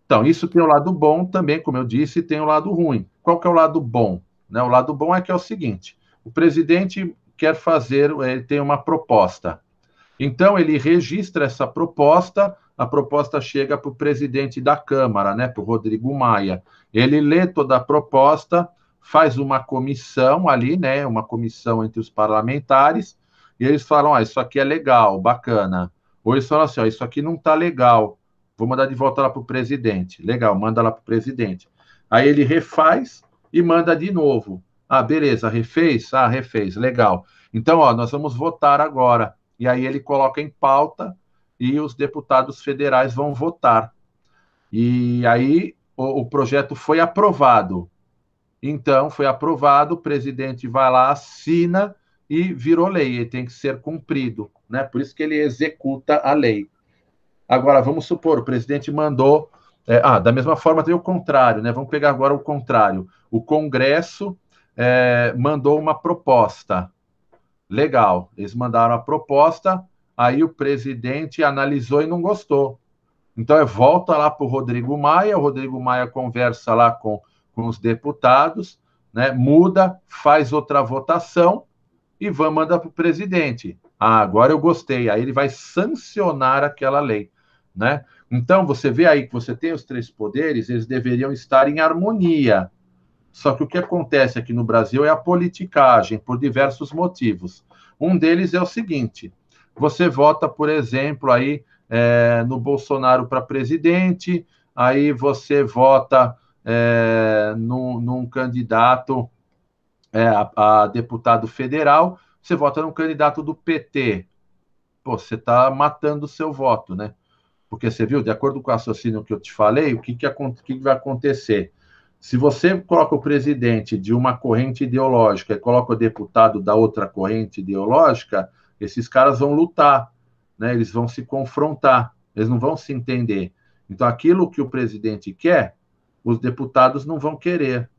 Então, isso tem o lado bom também, como eu disse, tem o lado ruim. Qual que é o lado bom? Né? O lado bom é que é o seguinte, o presidente quer fazer, ele tem uma proposta. Então, ele registra essa proposta, a proposta chega para o presidente da Câmara, né, para o Rodrigo Maia. Ele lê toda a proposta, faz uma comissão ali, né, uma comissão entre os parlamentares, e eles falam, isso aqui é legal, bacana. Ou eles falam assim, isso aqui não está legal, vou mandar de volta lá para o presidente. Legal, manda lá para o presidente. Aí ele refaz e manda de novo. Ah, beleza, refez? Ah, refez, legal. Então, ó, nós vamos votar agora. E aí ele coloca em pauta e os deputados federais vão votar. E aí o projeto foi aprovado. Então, foi aprovado, o presidente vai lá, assina e virou lei, ele tem que ser cumprido, né? Por isso que ele executa a lei. Agora, vamos supor, o presidente mandou... da mesma forma tem o contrário, né? Vamos pegar agora o contrário. O Congresso mandou uma proposta. Legal, eles mandaram a proposta, aí o presidente analisou e não gostou. Então, volta lá para o Rodrigo Maia conversa lá com os deputados, né? Muda, faz outra votação e manda para o presidente. Agora eu gostei. Aí ele vai sancionar aquela lei, né? Então, você vê aí que você tem os três poderes, eles deveriam estar em harmonia. Só que o que acontece aqui no Brasil é a politicagem, por diversos motivos. Um deles é o seguinte, você vota, por exemplo, aí no Bolsonaro para presidente, aí você vota num candidato a deputado federal, você vota num candidato do PT. Pô, você está matando o seu voto, né? Porque você viu, de acordo com o raciocínio que eu te falei, o que vai acontecer? Se você coloca o presidente de uma corrente ideológica e coloca o deputado da outra corrente ideológica, esses caras vão lutar, né? Eles vão se confrontar, eles não vão se entender. Então, aquilo que o presidente quer, os deputados não vão querer.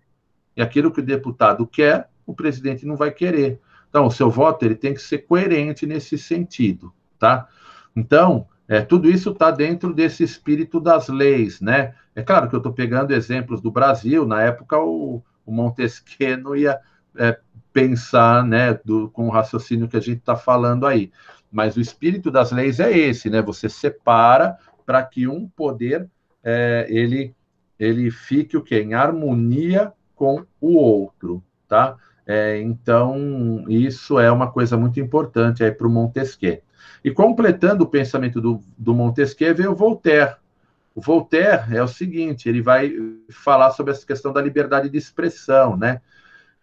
E aquilo que o deputado quer, o presidente não vai querer. Então, o seu voto ele tem que ser coerente nesse sentido, tá? Então, tudo isso está dentro desse espírito das leis, né? É claro que eu estou pegando exemplos do Brasil, na época o Montesquieu não ia pensar, né, com o raciocínio que a gente está falando aí, mas o espírito das leis é esse, né? Você separa para que um poder ele fique o quê? Em harmonia com o outro, tá? Então, isso é uma coisa muito importante aí para o Montesquieu. E completando o pensamento do Montesquieu, veio o Voltaire. O Voltaire é o seguinte, ele vai falar sobre essa questão da liberdade de expressão, né?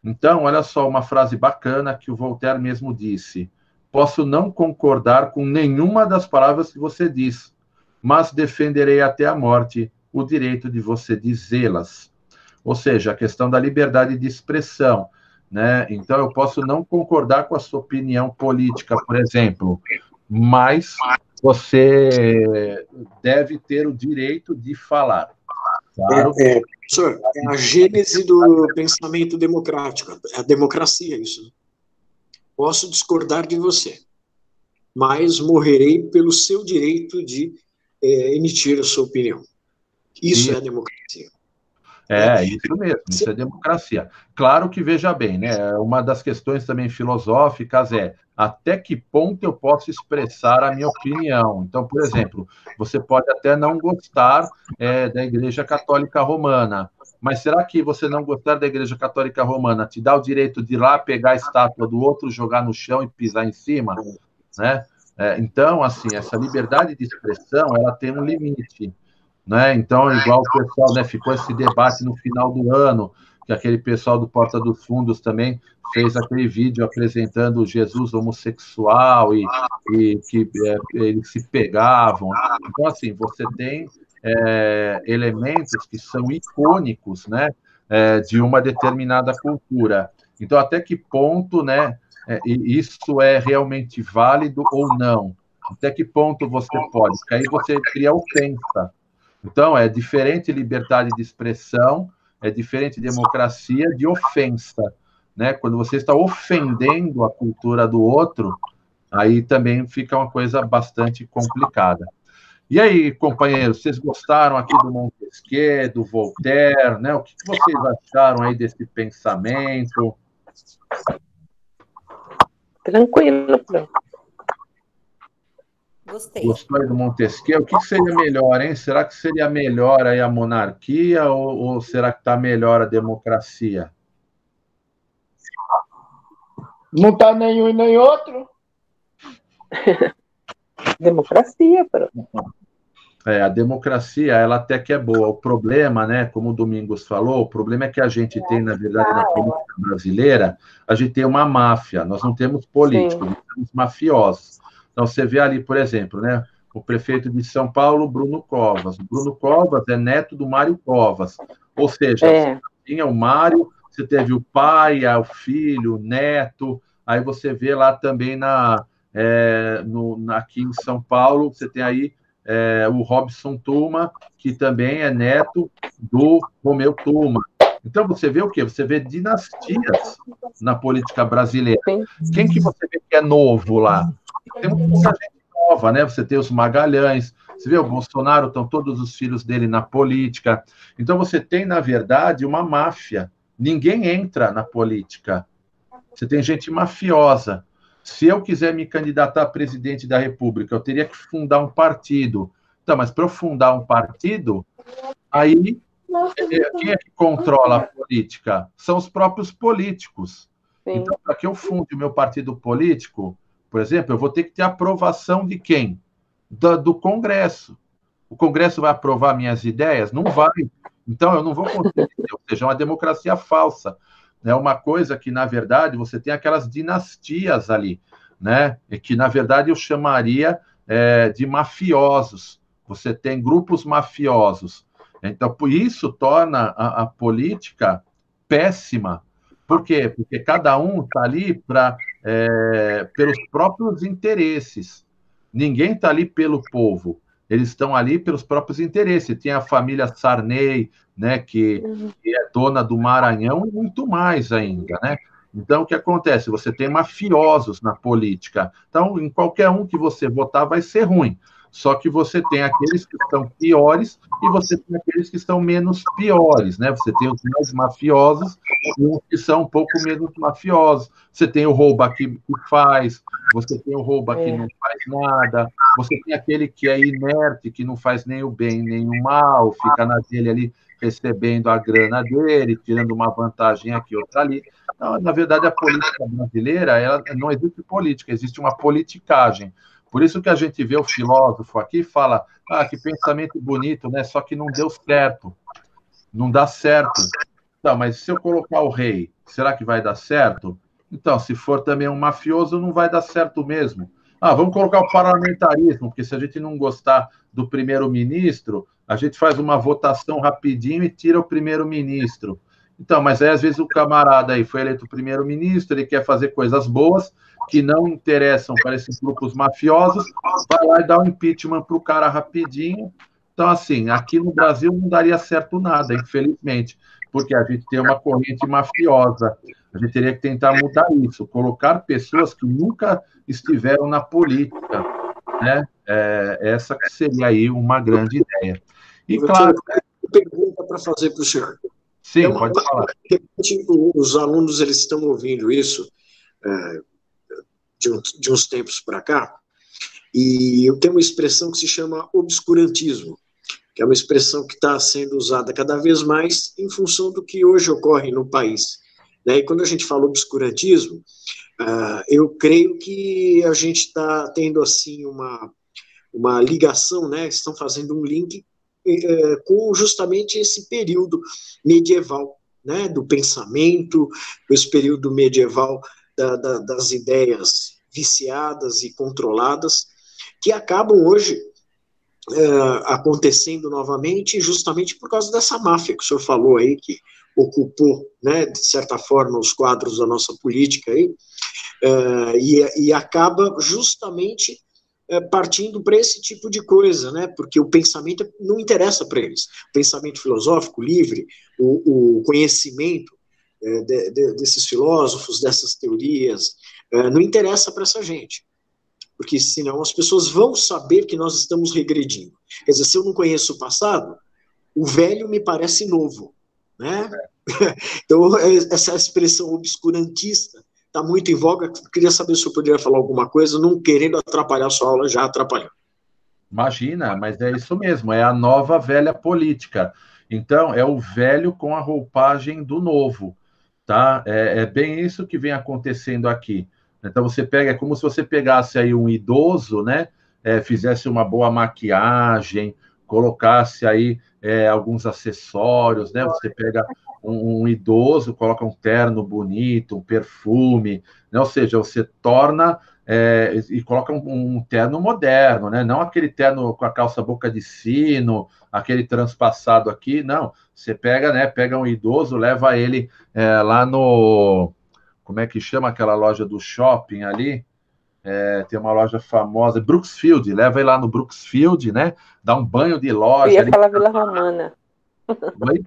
Então, olha só uma frase bacana que o Voltaire mesmo disse. Posso não concordar com nenhuma das palavras que você diz, mas defenderei até a morte o direito de você dizê-las. Ou seja, a questão da liberdade de expressão, né? Então, eu posso não concordar com a sua opinião política, por exemplo, mas você deve ter o direito de falar. Claro. Professor, é a gênese do pensamento democrático, é a democracia, isso. Posso discordar de você, mas morrerei pelo seu direito de emitir a sua opinião. Isso é a democracia. Isso mesmo, isso é democracia. Claro que, veja bem, né, uma das questões também filosóficas é até que ponto eu posso expressar a minha opinião. Então, por exemplo, você pode até não gostar da Igreja Católica Romana, mas será que você não gostar da Igreja Católica Romana te dá o direito de ir lá pegar a estátua do outro, jogar no chão e pisar em cima? Né? Então, assim, essa liberdade de expressão, ela tem um limite. Né? Então, igual o pessoal, né, ficou esse debate no final do ano, que aquele pessoal do Porta dos Fundos também fez aquele vídeo apresentando Jesus homossexual e que eles se pegavam. Então, assim, você tem elementos que são icônicos, né, de uma determinada cultura. Então, até que ponto, né, isso é realmente válido ou não? Até que ponto você pode? Porque aí você cria ofensa. Então, é diferente liberdade de expressão, é diferente democracia de ofensa, né? Quando você está ofendendo a cultura do outro, aí também fica uma coisa bastante complicada. E aí, companheiros, vocês gostaram aqui do Montesquieu, do Voltaire, né? O que vocês acharam aí desse pensamento? Tranquilo, Gostei. Gostou aí do Montesquieu? O que seria melhor, hein? Será que seria melhor aí a monarquia ou será que está melhor a democracia? Não está nenhum e nem outro. Democracia, pronto. A democracia, ela até que é boa. O problema, né, como o Domingos falou, o problema é que a gente tem, na verdade, na política brasileira, a gente tem uma máfia. Nós não temos políticos, nós temos mafiosos. Então, você vê ali, por exemplo, né, o prefeito de São Paulo, Bruno Covas. O Bruno Covas é neto do Mário Covas. Ou seja, você tinha o Mário, você teve o pai, o filho, o neto, aí você vê lá também aqui em São Paulo, você tem aí o Robson Tuma, que também é neto do Romeu Tuma. Então, você vê o quê? Você vê dinastias na política brasileira. Quem que você vê que é novo lá? Tem muita gente nova, né? Você tem os Magalhães, você vê o Bolsonaro, estão todos os filhos dele na política. Então, você tem, na verdade, uma máfia. Ninguém entra na política. Você tem gente mafiosa. Se eu quiser me candidatar a presidente da República, eu teria que fundar um partido. Então, mas para eu fundar um partido, aí quem é que controla a política? São os próprios políticos. Sim. Então, para que eu funde o meu partido político, por exemplo, eu vou ter que ter aprovação de quem? Do Congresso. O Congresso vai aprovar minhas ideias? Não vai. Então, eu não vou conseguir. Ou seja, é uma democracia falsa. É uma coisa que, na verdade, você tem aquelas dinastias ali, né? E que, na verdade, eu chamaria de mafiosos. Você tem grupos mafiosos. Então, por isso torna a política péssima. Por quê? Porque cada um está ali pelos próprios interesses. Ninguém está ali pelo povo. Eles estão ali pelos próprios interesses. Tem a família Sarney, né, que é dona do Maranhão e muito mais ainda, né? Então, o que acontece? Você tem mafiosos na política. Então, em qualquer um que você votar vai ser ruim. Só que você tem aqueles que estão piores e você tem aqueles que estão menos piores, né? Você tem os mais mafiosos e os que são um pouco menos mafiosos. Você tem o rouba que faz, você tem o rouba que não faz nada, você tem aquele que é inerte, que não faz nem o bem nem o mal, fica na dele ali recebendo a grana dele, tirando uma vantagem aqui, outra ali. Não, na verdade, a política brasileira, não existe política, existe uma politicagem. Por isso que a gente vê o filósofo aqui e fala, que pensamento bonito, né? Só que não deu certo. Não dá certo. Então, mas se eu colocar o rei, será que vai dar certo? Então, se for também um mafioso, não vai dar certo mesmo. Vamos colocar o parlamentarismo, porque se a gente não gostar do primeiro-ministro, a gente faz uma votação rapidinho e tira o primeiro-ministro. Então, mas aí às vezes o camarada aí foi eleito primeiro-ministro, ele quer fazer coisas boas que não interessam para esses grupos mafiosos, vai lá e dá um impeachment para o cara rapidinho. Então, assim, aqui no Brasil não daria certo nada, infelizmente, porque a gente tem uma corrente mafiosa. A gente teria que tentar mudar isso, colocar pessoas que nunca estiveram na política, né? Essa que seria aí uma grande ideia. E, claro... Pergunta para fazer para o senhor. Sim, pode falar. Os alunos eles estão ouvindo isso de uns tempos para cá, e eu tenho uma expressão que se chama obscurantismo, que é uma expressão que está sendo usada cada vez mais em função do que hoje ocorre no país. Né? E quando a gente fala obscurantismo, eu creio que a gente está tendo assim uma ligação, né? Estão fazendo um link com justamente esse período medieval, né, do pensamento, esse período medieval das ideias viciadas e controladas, que acabam hoje acontecendo novamente justamente por causa dessa máfia que o senhor falou aí, que ocupou, né, de certa forma, os quadros da nossa política aí, e acaba justamente partindo para esse tipo de coisa, né? Porque o pensamento não interessa para eles. O pensamento filosófico livre, o conhecimento desses filósofos, dessas teorias, não interessa para essa gente. Porque senão as pessoas vão saber que nós estamos regredindo. Quer dizer, se eu não conheço o passado, o velho me parece novo, né? Então, essa expressão obscurantista está muito em voga. Queria saber se eu poderia falar alguma coisa, não querendo atrapalhar a sua aula, já atrapalhou. Imagina, mas é isso mesmo, é a nova velha política. Então, é o velho com a roupagem do novo, tá? É bem isso que vem acontecendo aqui. Então, você pega, é como se você pegasse aí um idoso, né? Fizesse uma boa maquiagem, colocasse aí alguns acessórios, né? Você pega um idoso, coloca um terno bonito, um perfume, né? Ou seja, você torna e coloca um terno moderno, né? Não aquele terno com a calça boca de sino, aquele transpassado aqui, não. Você pega, né? Pega um idoso, leva ele lá no... Como é que chama aquela loja do shopping ali? Tem uma loja famosa, Brooksfield, leva ele lá no Brooksfield, né? Dá um banho de loja. Eu ia falar Vila Romana. Oi?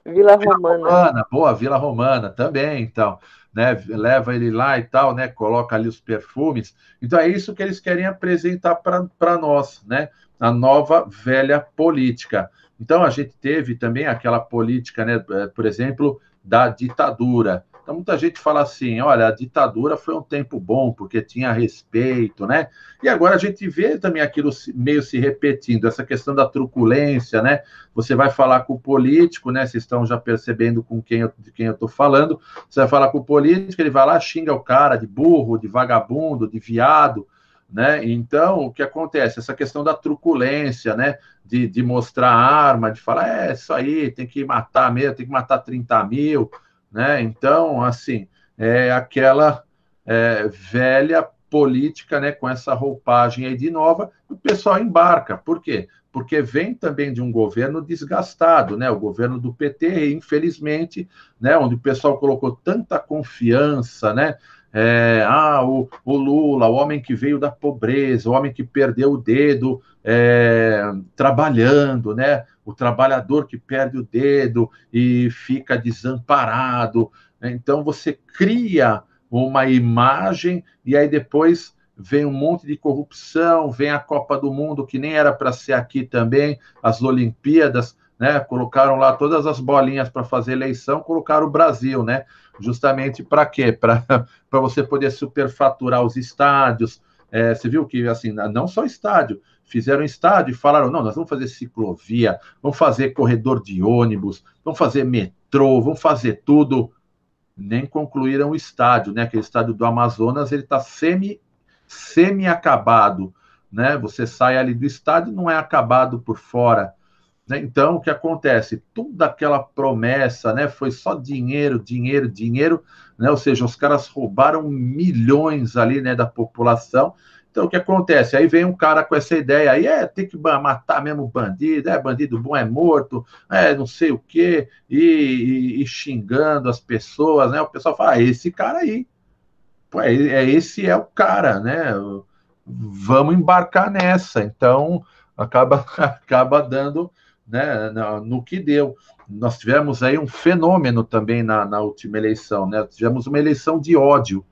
Vila Romana. Boa, Vila Romana também, então, né? Leva ele lá e tal, né? Coloca ali os perfumes. Então é isso que eles querem apresentar para nós, né? A nova velha política. Então a gente teve também aquela política, né? Por exemplo, da ditadura. Então muita gente fala assim, olha, a ditadura foi um tempo bom porque tinha respeito, né? E agora a gente vê também aquilo meio se repetindo, essa questão da truculência, né? Você vai falar com o político, né? Vocês estão já percebendo de quem eu estou falando. Você vai falar com o político, ele vai lá, xinga o cara de burro, de vagabundo, de viado, né? Então, o que acontece? Essa questão da truculência, né? De mostrar arma, de falar, isso aí, tem que matar mesmo, tem que matar 30 mil, né? Então, assim, é aquela velha política, né? Com essa roupagem aí de nova, o pessoal embarca. Por quê? Porque vem também de um governo desgastado, né? O governo do PT, infelizmente, né? Onde o pessoal colocou tanta confiança, né? O Lula, o homem que veio da pobreza, o homem que perdeu o dedo trabalhando, né? O trabalhador que perde o dedo e fica desamparado. Então, você cria uma imagem e aí depois vem um monte de corrupção, vem a Copa do Mundo, que nem era para ser aqui também, as Olimpíadas, né? Colocaram lá todas as bolinhas para fazer eleição, colocaram o Brasil, né? Justamente para quê? Para você poder superfaturar os estádios. Você viu que, assim, não só estádio, fizeram estádio e falaram, não, nós vamos fazer ciclovia, vamos fazer corredor de ônibus, vamos fazer metrô, vamos fazer tudo. Nem concluíram o estádio, né? Aquele estádio do Amazonas, ele está semi-acabado, né? Você sai ali do estádio, não é acabado por fora, né? Então, o que acontece? Toda aquela promessa, né? Foi só dinheiro, dinheiro, dinheiro, né? Ou seja, os caras roubaram milhões ali, né? Da população. Então, o que acontece? Aí vem um cara com essa ideia aí, tem que matar mesmo bandido, bandido bom é morto, não sei o quê, e xingando as pessoas, né? O pessoal fala, esse cara aí, pô, esse é o cara, né? Vamos embarcar nessa. Então, acaba dando, né, no que deu. Nós tivemos aí um fenômeno também na última eleição, né? Tivemos uma eleição de ódio.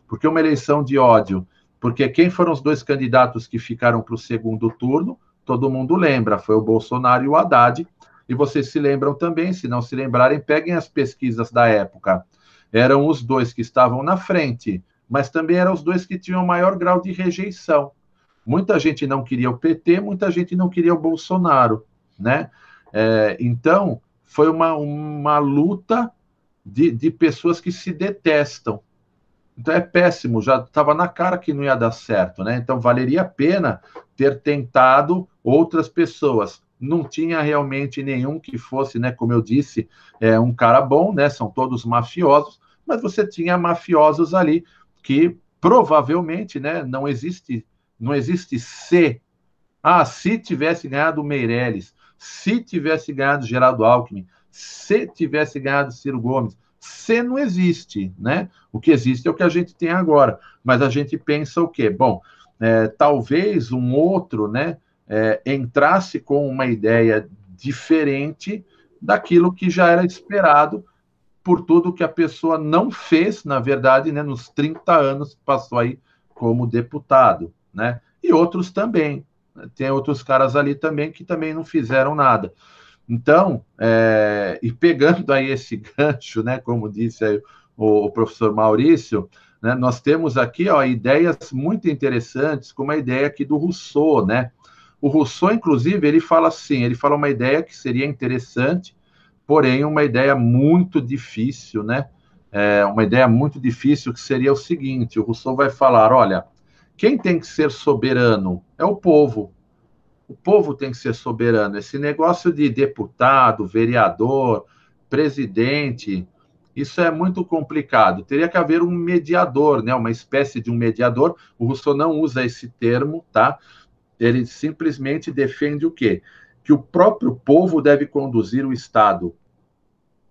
Por que uma eleição de ódio? Porque quem foram os dois candidatos que ficaram para o segundo turno? Todo mundo lembra, foi o Bolsonaro e o Haddad. E vocês se lembram também, se não se lembrarem, peguem as pesquisas da época. Eram os dois que estavam na frente, mas também eram os dois que tinham maior grau de rejeição. Muita gente não queria o PT, muita gente não queria o Bolsonaro, né? Então, foi uma luta de pessoas que se detestam. Então é péssimo, já estava na cara que não ia dar certo, né? Então valeria a pena ter tentado outras pessoas. Não tinha realmente nenhum que fosse, né? Como eu disse, um cara bom, né? São todos mafiosos, mas você tinha mafiosos ali que provavelmente, né? Não existe se. Se tivesse ganhado o Meirelles, se tivesse ganhado Geraldo Alckmin, se tivesse ganhado Ciro Gomes, se não existe, né? O que existe é o que a gente tem agora. Mas a gente pensa o quê? Bom, talvez um outro, né, entrasse com uma ideia diferente daquilo que já era esperado por tudo que a pessoa não fez, na verdade, né, nos 30 anos que passou aí como deputado, né? E outros também. Tem outros caras ali também que também não fizeram nada. Então, e pegando aí esse gancho, né, como disse aí o professor Maurício, né, nós temos aqui ideias muito interessantes, como a ideia aqui do Rousseau, né? O Rousseau, inclusive, ele fala assim, ele fala uma ideia que seria interessante, porém uma ideia muito difícil, né? Uma ideia muito difícil que seria o seguinte, o Rousseau vai falar, olha, quem tem que ser soberano é o povo. O povo tem que ser soberano. Esse negócio de deputado, vereador, presidente, Isso é muito complicado. Teria que haver um mediador, né? Uma espécie de um mediador. O Rousseau não usa esse termo, tá? Ele simplesmente defende o quê? Que o próprio povo deve conduzir o Estado.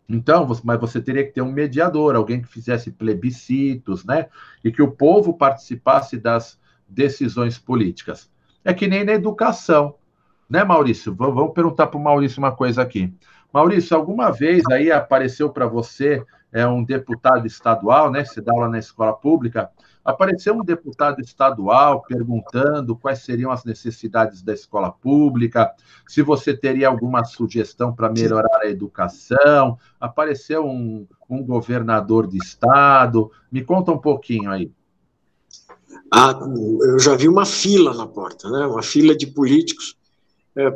Então, mas você teria que ter um mediador, alguém que fizesse plebiscitos, né? E que o povo participasse das decisões políticas. É que nem na educação, né, Maurício? Vamos perguntar para o Maurício uma coisa aqui. Maurício, alguma vez aí apareceu para você um deputado estadual, né? Você dá aula na escola pública, apareceu um deputado estadual perguntando quais seriam as necessidades da escola pública, se você teria alguma sugestão para melhorar a educação, apareceu um governador de estado, me conta um pouquinho aí. Eu já vi uma fila na porta, né? Uma fila de políticos,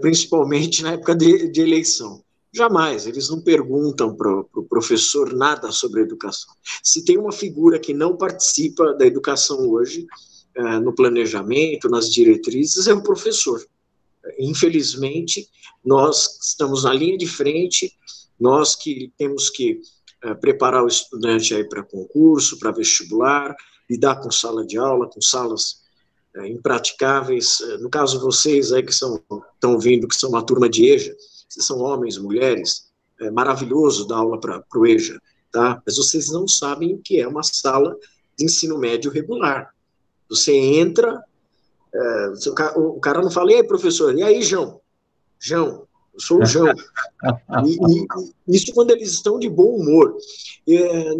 principalmente na época de eleição. Jamais, eles não perguntam para o professor nada sobre educação. Se tem uma figura que não participa da educação hoje, no planejamento, nas diretrizes, é o professor. Infelizmente, nós estamos na linha de frente, nós que temos que preparar o estudante aí para concurso, para vestibular, lidar com sala de aula, com salas impraticáveis. No caso, vocês aí que estão vindo, que são uma turma de EJA, vocês são homens, mulheres, é maravilhoso dar aula para o EJA, tá? Mas vocês não sabem o que é uma sala de ensino médio regular. Você entra, o cara não fala, e aí, professor, e aí, João? João, eu sou o João. Isso quando eles estão de bom humor.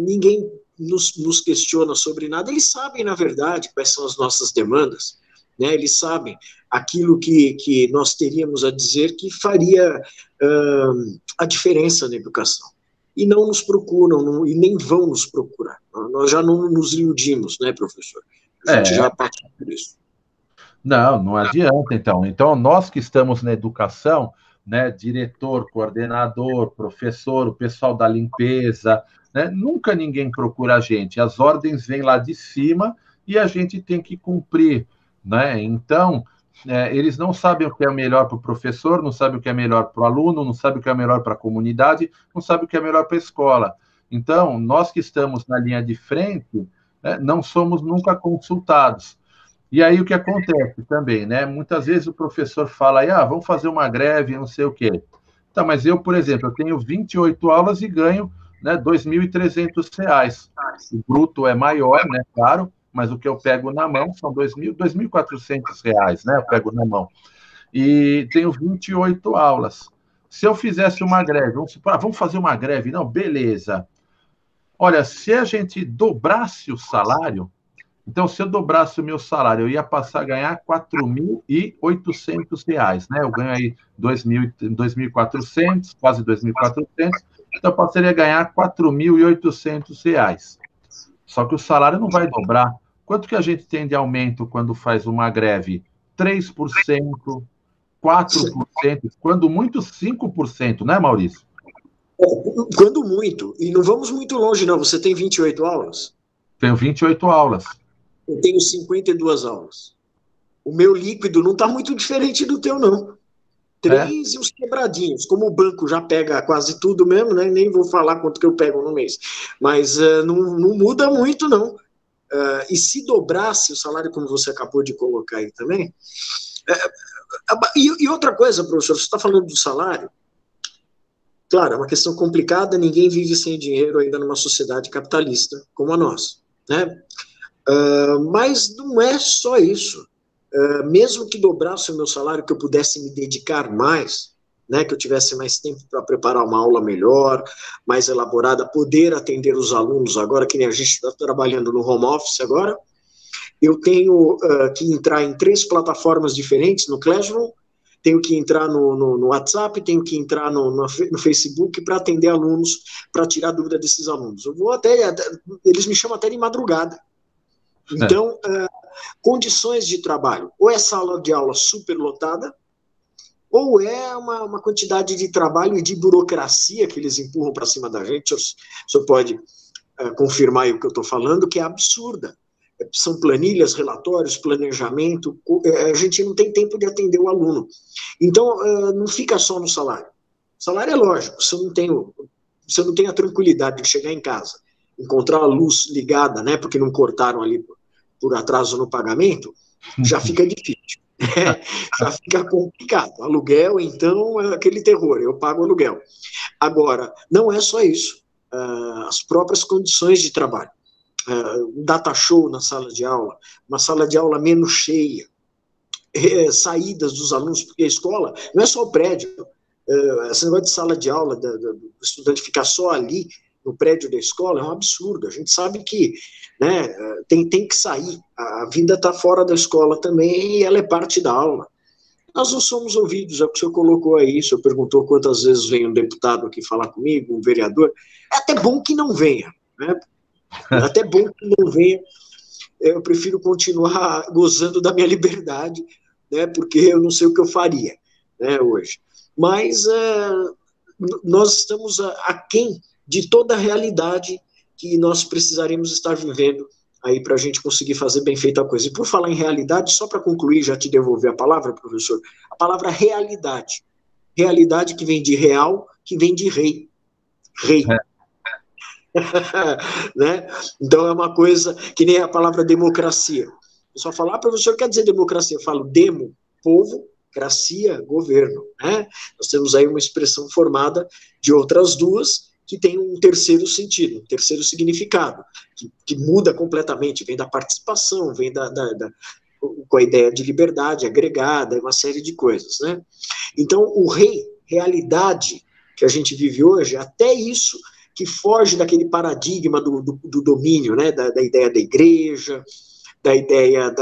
Ninguém nos questiona sobre nada, eles sabem, na verdade, quais são as nossas demandas, né? Eles sabem aquilo que nós teríamos a dizer que faria a diferença na educação. E não nos procuram, e nem vão nos procurar. Nós já não nos iludimos, né, professor? A gente já passou por isso. Não adianta, então. Então, nós que estamos na educação, né, diretor, coordenador, professor, o pessoal da limpeza, né, nunca ninguém procura a gente. As ordens vêm lá de cima e a gente tem que cumprir, né? Então, eles não sabem o que é melhor para o professor, não sabem o que é melhor para o aluno, não sabem o que é melhor para a comunidade, não sabem o que é melhor para a escola. Então, nós que estamos na linha de frente, né, não somos nunca consultados. E aí o que acontece também, né? Muitas vezes o professor fala, vamos fazer uma greve, não sei o quê. Tá, mas eu, por exemplo, eu tenho 28 aulas e ganho, né, R$ 2.300. O bruto é maior, né, claro, mas o que eu pego na mão são R$ 2.400, né, eu pego na mão. E tenho 28 aulas. Se eu fizesse uma greve, vamos fazer uma greve? Não, beleza. Olha, se a gente dobrasse o salário, então, se eu dobrasse o meu salário, eu ia passar a ganhar R$ 4.800, né? Eu ganho aí 2.400, quase 2.400, então eu passaria a ganhar R$ 4.800. Só que o salário não vai dobrar. Quanto que a gente tem de aumento quando faz uma greve? 3%, 4%, quando muito 5%, né, Maurício? Quando muito. E não vamos muito longe, não. Você tem 28 aulas? Tenho 28 aulas. Eu tenho 52 aulas. O meu líquido não está muito diferente do teu, não. 3 e uns quebradinhos. Como o banco já pega quase tudo mesmo, né? Nem vou falar quanto que eu pego no mês. Mas não muda muito, não. E se dobrasse o salário, como você acabou de colocar aí também... E outra coisa, professor, você está falando do salário? Claro, é uma questão complicada, ninguém vive sem dinheiro ainda numa sociedade capitalista como a nossa, né? Mas não é só isso. Mesmo que dobrasse o meu salário, que eu pudesse me dedicar mais, né, que eu tivesse mais tempo para preparar uma aula melhor, mais elaborada, poder atender os alunos agora, que nem a gente está trabalhando no home office agora, eu tenho que entrar em 3 plataformas diferentes no Classroom, tenho que entrar no WhatsApp, tenho que entrar no Facebook para atender alunos, para tirar dúvida desses alunos. Eu vou eles me chamam até de madrugada. Então, condições de trabalho, ou é sala de aula superlotada, ou é uma quantidade de trabalho e de burocracia que eles empurram para cima da gente. O senhor pode confirmar aí o que eu estou falando, que é absurda. São planilhas, relatórios, planejamento, a gente não tem tempo de atender o aluno. Então, não fica só no salário. O salário é lógico, se eu não tenho você não tem a tranquilidade de chegar em casa, encontrar a luz ligada, né, porque não cortaram ali por atraso no pagamento, já fica difícil. Já fica complicado. Aluguel, então, é aquele terror, eu pago aluguel. Agora, não é só isso, as próprias condições de trabalho. Um data show na sala de aula, uma sala de aula menos cheia, saídas dos alunos, porque a escola não é só o prédio, esse negócio de sala de aula, do estudante ficar só ali, no prédio da escola, é um absurdo. A gente sabe que, né, tem que sair, a vida está fora da escola também, e ela é parte da aula. Nós não somos ouvidos, é o que o senhor colocou aí, o senhor perguntou quantas vezes vem um deputado aqui falar comigo, um vereador, é até bom que não venha, né? É até bom que não venha, eu prefiro continuar gozando da minha liberdade, né, porque eu não sei o que eu faria, né, hoje. Mas nós estamos aquém de toda a realidade que nós precisaremos estar vivendo aí para a gente conseguir fazer bem feita a coisa. E por falar em realidade, só para concluir, já te devolver a palavra, professor, a palavra realidade. Realidade que vem de real, que vem de rei. Rei. Né? Então é uma coisa que nem a palavra democracia. Eu só falar, professor, quer dizer democracia? Eu falo demo, povo, cracia, governo. Né? Nós temos aí uma expressão formada de outras duas que tem um terceiro sentido, um terceiro significado, que muda completamente, vem da participação, vem com a ideia de liberdade agregada, uma série de coisas. Né? Então, o rei, realidade que a gente vive hoje, até isso que foge daquele paradigma do domínio, né? da ideia da igreja, da ideia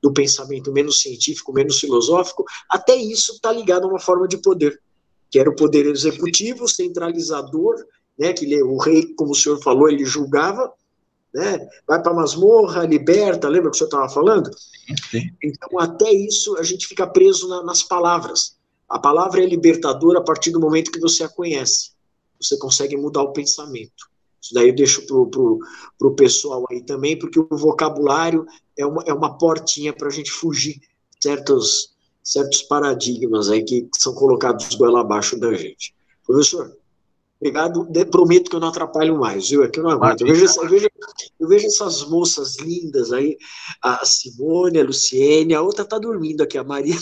do pensamento menos científico, menos filosófico, até isso está ligado a uma forma de poder, que era o poder executivo, centralizador, né, que o rei, como o senhor falou, ele julgava, né, vai para a masmorra, liberta, lembra que o senhor estava falando? Sim. Então, até isso, a gente fica preso nas palavras. A palavra é libertadora a partir do momento que você a conhece. Você consegue mudar o pensamento. Isso daí eu deixo para o pessoal aí também, porque o vocabulário é uma portinha para a gente fugir de certos paradigmas aí que são colocados goela abaixo da gente. Professor, obrigado. Prometo que eu não atrapalho mais, viu? É que eu não aguento. Eu vejo essas moças lindas aí, a Simone, a Luciene, a outra está dormindo aqui, a Maria.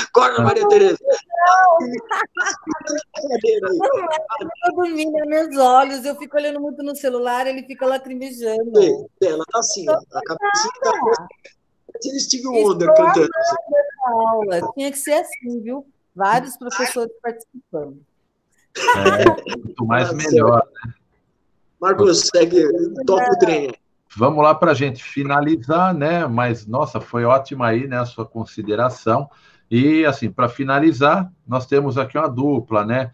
Acorda, Maria Tereza. Eu dormindo nos meus olhos, eu fico olhando muito no celular, ele fica lacrimejando. Ela tá assim, ó, a cabecinha tá Stevie Wonder cantando. Aula. Tinha que ser assim, viu? Vários professores participando. Quanto mais melhor, né? Marcos, segue, toca o trem. Vamos lá para a gente finalizar, né? Mas, nossa, foi ótima aí, né, a sua consideração. E, assim, para finalizar, nós temos aqui uma dupla, né?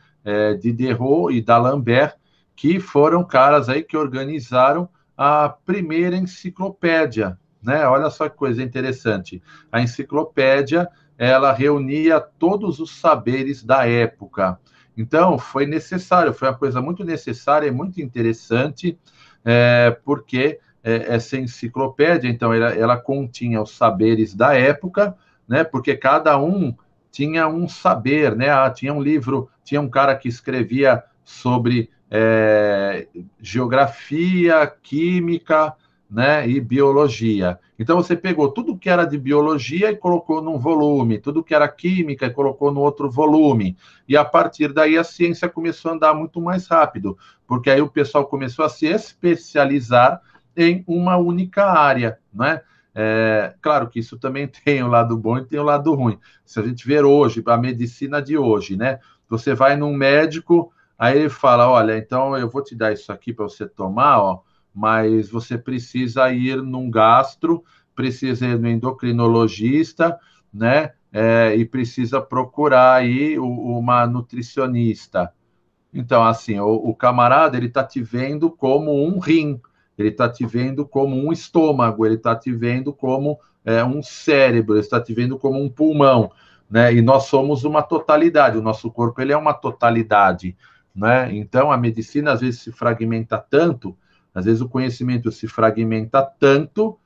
Diderot e D'Alembert, que foram caras aí que organizaram a primeira enciclopédia, né? Olha só que coisa interessante. A enciclopédia, ela reunia todos os saberes da época. Então, foi necessário, foi uma coisa muito necessária e muito interessante, porque essa enciclopédia, então, ela continha os saberes da época, né? Porque cada um tinha um saber, né? Tinha um livro, tinha um cara que escrevia sobre geografia, química, né, e biologia. Então, você pegou tudo que era de biologia e colocou num volume, tudo que era química e colocou no outro volume. E, a partir daí, a ciência começou a andar muito mais rápido, porque aí o pessoal começou a se especializar em uma única área, né? Claro que isso também tem o lado bom e tem o lado ruim. Se a gente ver hoje, a medicina de hoje, né? Você vai num médico, aí ele fala, olha, então eu vou te dar isso aqui para você tomar, ó, mas você precisa ir num gastro, precisa ir no endocrinologista, né? E precisa procurar aí uma nutricionista. Então, assim, o camarada, ele está te vendo como um rim, ele está te vendo como um estômago, ele está te vendo como um cérebro, ele está te vendo como um pulmão, né? E nós somos uma totalidade, o nosso corpo, ele é uma totalidade, né? Então, a medicina, às vezes, se fragmenta tanto, às vezes o conhecimento se fragmenta tanto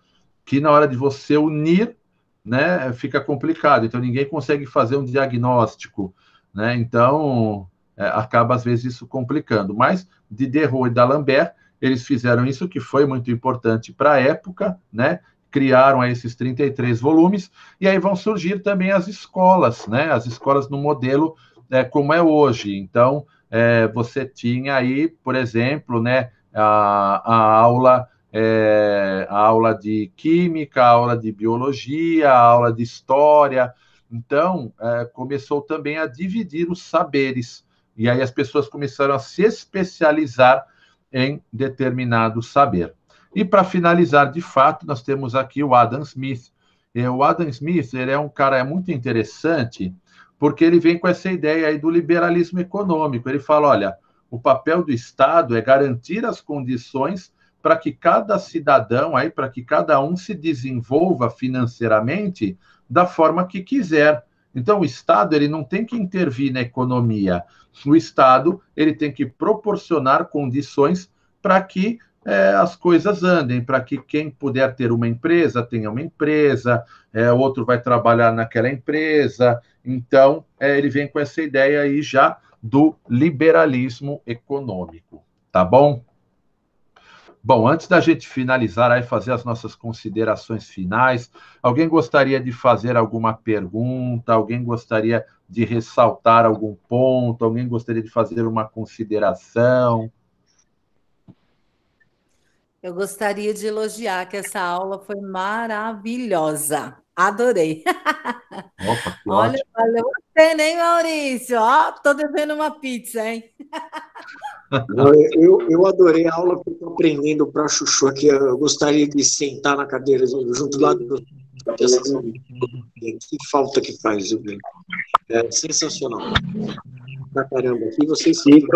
que na hora de você unir, né, fica complicado. Então, ninguém consegue fazer um diagnóstico, né? Então, acaba, às vezes, isso complicando. Mas Diderot e D'Alembert, eles fizeram isso, que foi muito importante para a época, né? Criaram aí esses 33 volumes, e aí vão surgir também as escolas, né? As escolas no modelo como é hoje. Então, você tinha aí, por exemplo, né, a aula de química, a aula de biologia, a aula de história. Então, começou também a dividir os saberes, e aí as pessoas começaram a se especializar em determinado saber. E para finalizar, de fato, nós temos aqui o Adam Smith. O Adam Smith, ele é um cara muito interessante, porque ele vem com essa ideia aí do liberalismo econômico. Ele fala, olha, o papel do Estado é garantir as condições para que cada cidadão, aí, para que cada um se desenvolva financeiramente da forma que quiser. Então, o Estado ele não tem que intervir na economia. O Estado ele tem que proporcionar condições para que as coisas andem, para que quem puder ter uma empresa, tenha uma empresa, outro vai trabalhar naquela empresa. Então, ele vem com essa ideia aí já do liberalismo econômico, tá bom? Bom, antes da gente finalizar aí, fazer as nossas considerações finais, alguém gostaria de fazer alguma pergunta? Alguém gostaria de ressaltar algum ponto? Alguém gostaria de fazer uma consideração? Eu gostaria de elogiar que essa aula foi maravilhosa. Adorei. Opa, que Olha, ótimo. valeu a pena, hein, Maurício? Ó, tô devendo uma pizza, hein? Eu adorei a aula que eu estou aprendendo para Chuchu aqui. Eu gostaria de sentar na cadeira junto lá do. Que falta que faz, viu? É sensacional. Pra caramba. E vocês sim,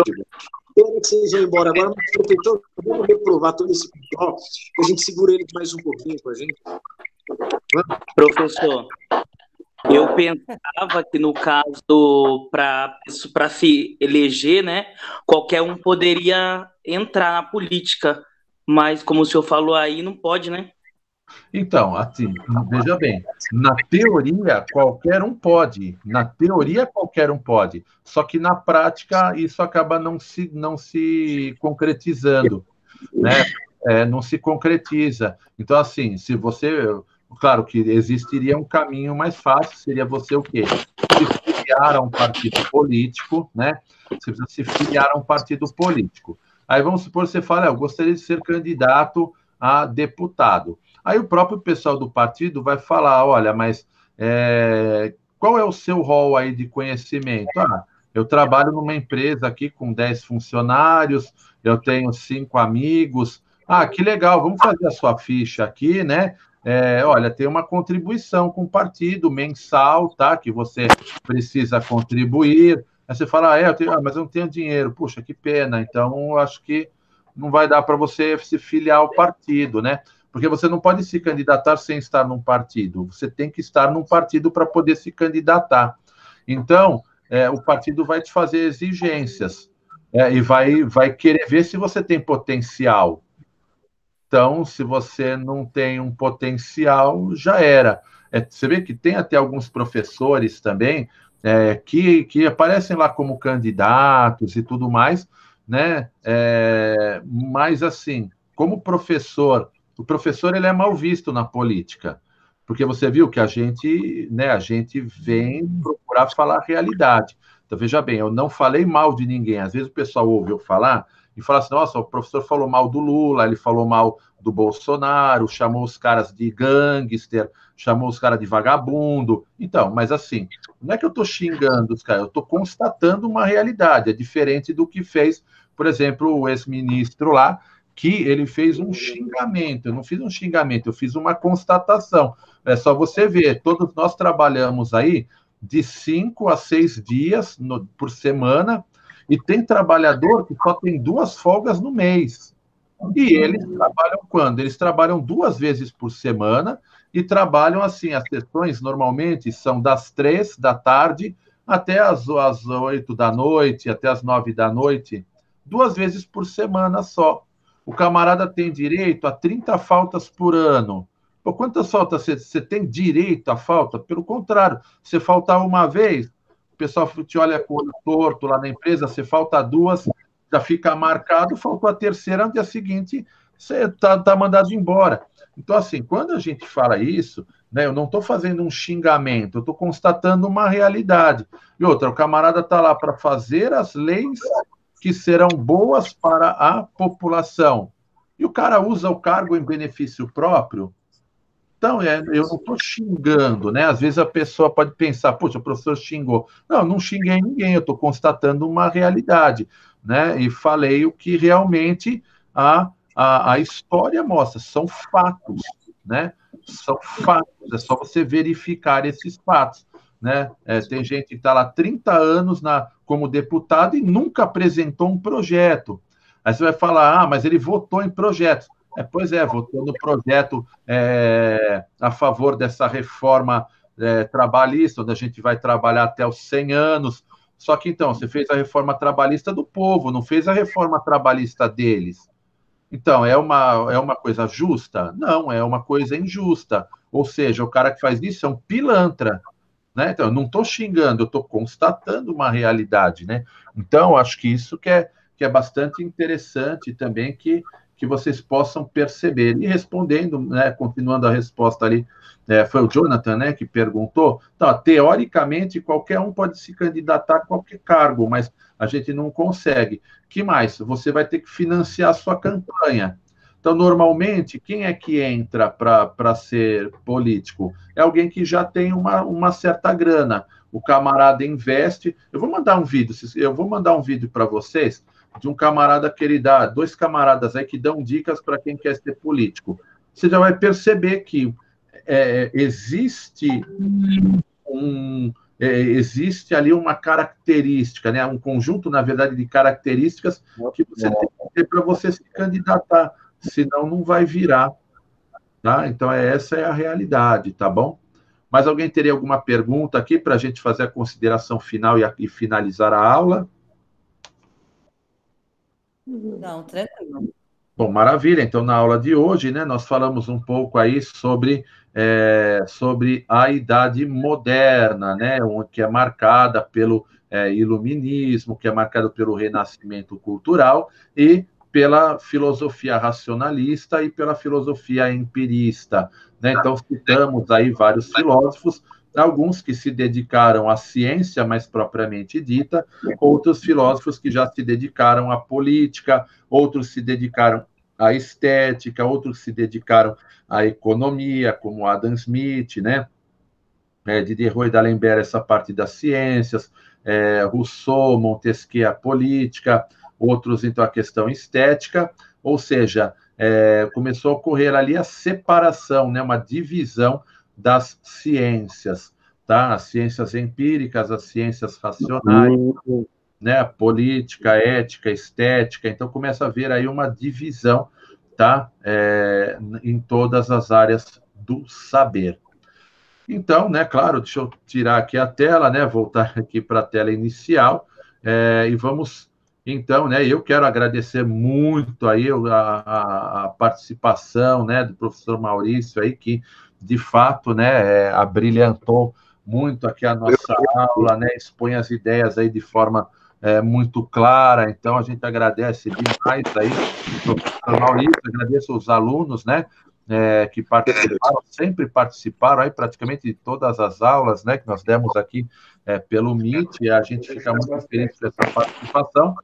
pena que vocês vão embora agora, mas professor, vamos reprovar todo esse pessoal, a gente segura eles mais um pouquinho com a gente. Professor, eu pensava que no caso, para se eleger, né, qualquer um poderia entrar na política, mas como o senhor falou aí, não pode, né? Então, assim, veja bem, na teoria qualquer um pode, na teoria qualquer um pode, só que na prática isso acaba não se concretizando, né? Não se concretiza. Então, assim, se você, claro que existiria um caminho mais fácil, seria você o quê? Se filiar a um partido político, né? Você precisa se filiar a um partido político. Aí vamos supor que você fala, eu gostaria de ser candidato a deputado. Aí o próprio pessoal do partido vai falar, olha, mas qual é o seu rol aí de conhecimento? Eu trabalho numa empresa aqui com 10 funcionários, eu tenho 5 amigos. Que legal, vamos fazer a sua ficha aqui, né? Olha, tem uma contribuição com o partido mensal, tá? Que você precisa contribuir. Aí você fala, mas eu não tenho dinheiro. Puxa, que pena. Então, eu acho que não vai dar para você se filiar ao partido, né? Porque você não pode se candidatar sem estar num partido. Você tem que estar num partido para poder se candidatar. Então, o partido vai te fazer exigências e vai querer ver se você tem potencial. Então, se você não tem um potencial, já era. Você vê que tem até alguns professores também que aparecem lá como candidatos e tudo mais, né? Mas, assim, como professor, o professor ele é mal visto na política, porque você viu que a gente vem procurar falar a realidade. Então, veja bem, eu não falei mal de ninguém. Às vezes o pessoal ouve eu falar e fala assim, nossa, o professor falou mal do Lula, ele falou mal do Bolsonaro, chamou os caras de gangster, chamou os caras de vagabundo. Então, mas assim, não é que eu estou xingando os caras, eu estou constatando uma realidade, é diferente do que fez, por exemplo, o ex-ministro lá, que ele fez um xingamento. Eu não fiz um xingamento, eu fiz uma constatação. É só você ver, todos nós trabalhamos aí de 5 a 6 dias por semana, e tem trabalhador que só tem 2 folgas no mês. E eles trabalham quando? Eles trabalham 2 vezes por semana e trabalham assim, as sessões normalmente são das 3 da tarde até as 8 da noite, até as 9 da noite, 2 vezes por semana só. O camarada tem direito a 30 faltas por ano. Pô, quantas faltas você tem direito a falta? Pelo contrário, você faltar uma vez, pessoal te olha com o olho torto lá na empresa, você falta 2, já fica marcado, faltou a terceira, no dia seguinte você tá mandado embora. Então, assim, quando a gente fala isso, né, eu não estou fazendo um xingamento, eu estou constatando uma realidade. E outra, o camarada está lá para fazer as leis que serão boas para a população. E o cara usa o cargo em benefício próprio. Então, eu não estou xingando, né? Às vezes a pessoa pode pensar, poxa, o professor xingou. Não xinguei ninguém, eu estou constatando uma realidade, né? E falei o que realmente a história mostra, são fatos, né? São fatos, é só você verificar esses fatos, né? Tem gente que está lá 30 anos como deputado e nunca apresentou um projeto. Aí você vai falar, mas ele votou em projetos. Pois é, votou no projeto a favor dessa reforma trabalhista, onde a gente vai trabalhar até os 100 anos. Só que, então, você fez a reforma trabalhista do povo, não fez a reforma trabalhista deles. Então, é uma coisa justa? Não, é uma coisa injusta. Ou seja, o cara que faz isso é um pilantra, né? Então, eu não estou xingando, eu estou constatando uma realidade, né? Então, acho que isso que é bastante interessante também que vocês possam perceber. E respondendo, né, continuando a resposta ali, foi o Jonathan, né, que perguntou. Então, teoricamente, qualquer um pode se candidatar a qualquer cargo, mas a gente não consegue. Que mais? Você vai ter que financiar a sua campanha. Então, normalmente, quem é que entra para ser político? É alguém que já tem uma certa grana. O camarada investe. Eu vou mandar um vídeo para vocês de um camarada que ele dá, 2 camaradas aí que dão dicas para quem quer ser político. Você já vai perceber que existe ali uma característica, né? Um conjunto, na verdade, de características que você tem que ter para você se candidatar, senão não vai virar, tá? Então, essa é a realidade, tá bom? Mas alguém teria alguma pergunta aqui para a gente fazer a consideração final e finalizar a aula? Não, tranquilo. Bom, maravilha. Então, na aula de hoje, né, nós falamos um pouco aí sobre a Idade Moderna, né, que é marcada pelo iluminismo, que é marcada pelo renascimento cultural e pela filosofia racionalista e pela filosofia empirista, né? Então, citamos aí vários filósofos, alguns que se dedicaram à ciência mais propriamente dita, outros filósofos que já se dedicaram à política, outros se dedicaram à estética, outros se dedicaram à economia, como Adam Smith, né? Diderot e D'Alembert, essa parte das ciências, Rousseau, Montesquieu, a política, outros, então, a questão estética, ou seja, começou a ocorrer ali a separação, né? Uma divisão das ciências, tá? As ciências empíricas, as ciências racionais, né? Política, ética, estética. Então, começa a haver aí uma divisão, tá? Em todas as áreas do saber. Então, né, claro, deixa eu tirar aqui a tela, né? Voltar aqui para a tela inicial, e vamos, então, né? Eu quero agradecer muito aí a participação, né, do professor Maurício aí, que de fato, né, abrilhantou muito aqui a nossa aula, né, expõe as ideias aí de forma muito clara. Então, a gente agradece demais aí o professor Maurício, agradeço os alunos, né, que participaram, sempre participaram aí praticamente de todas as aulas, né, que nós demos aqui pelo Meet, e a gente fica muito feliz com essa participação.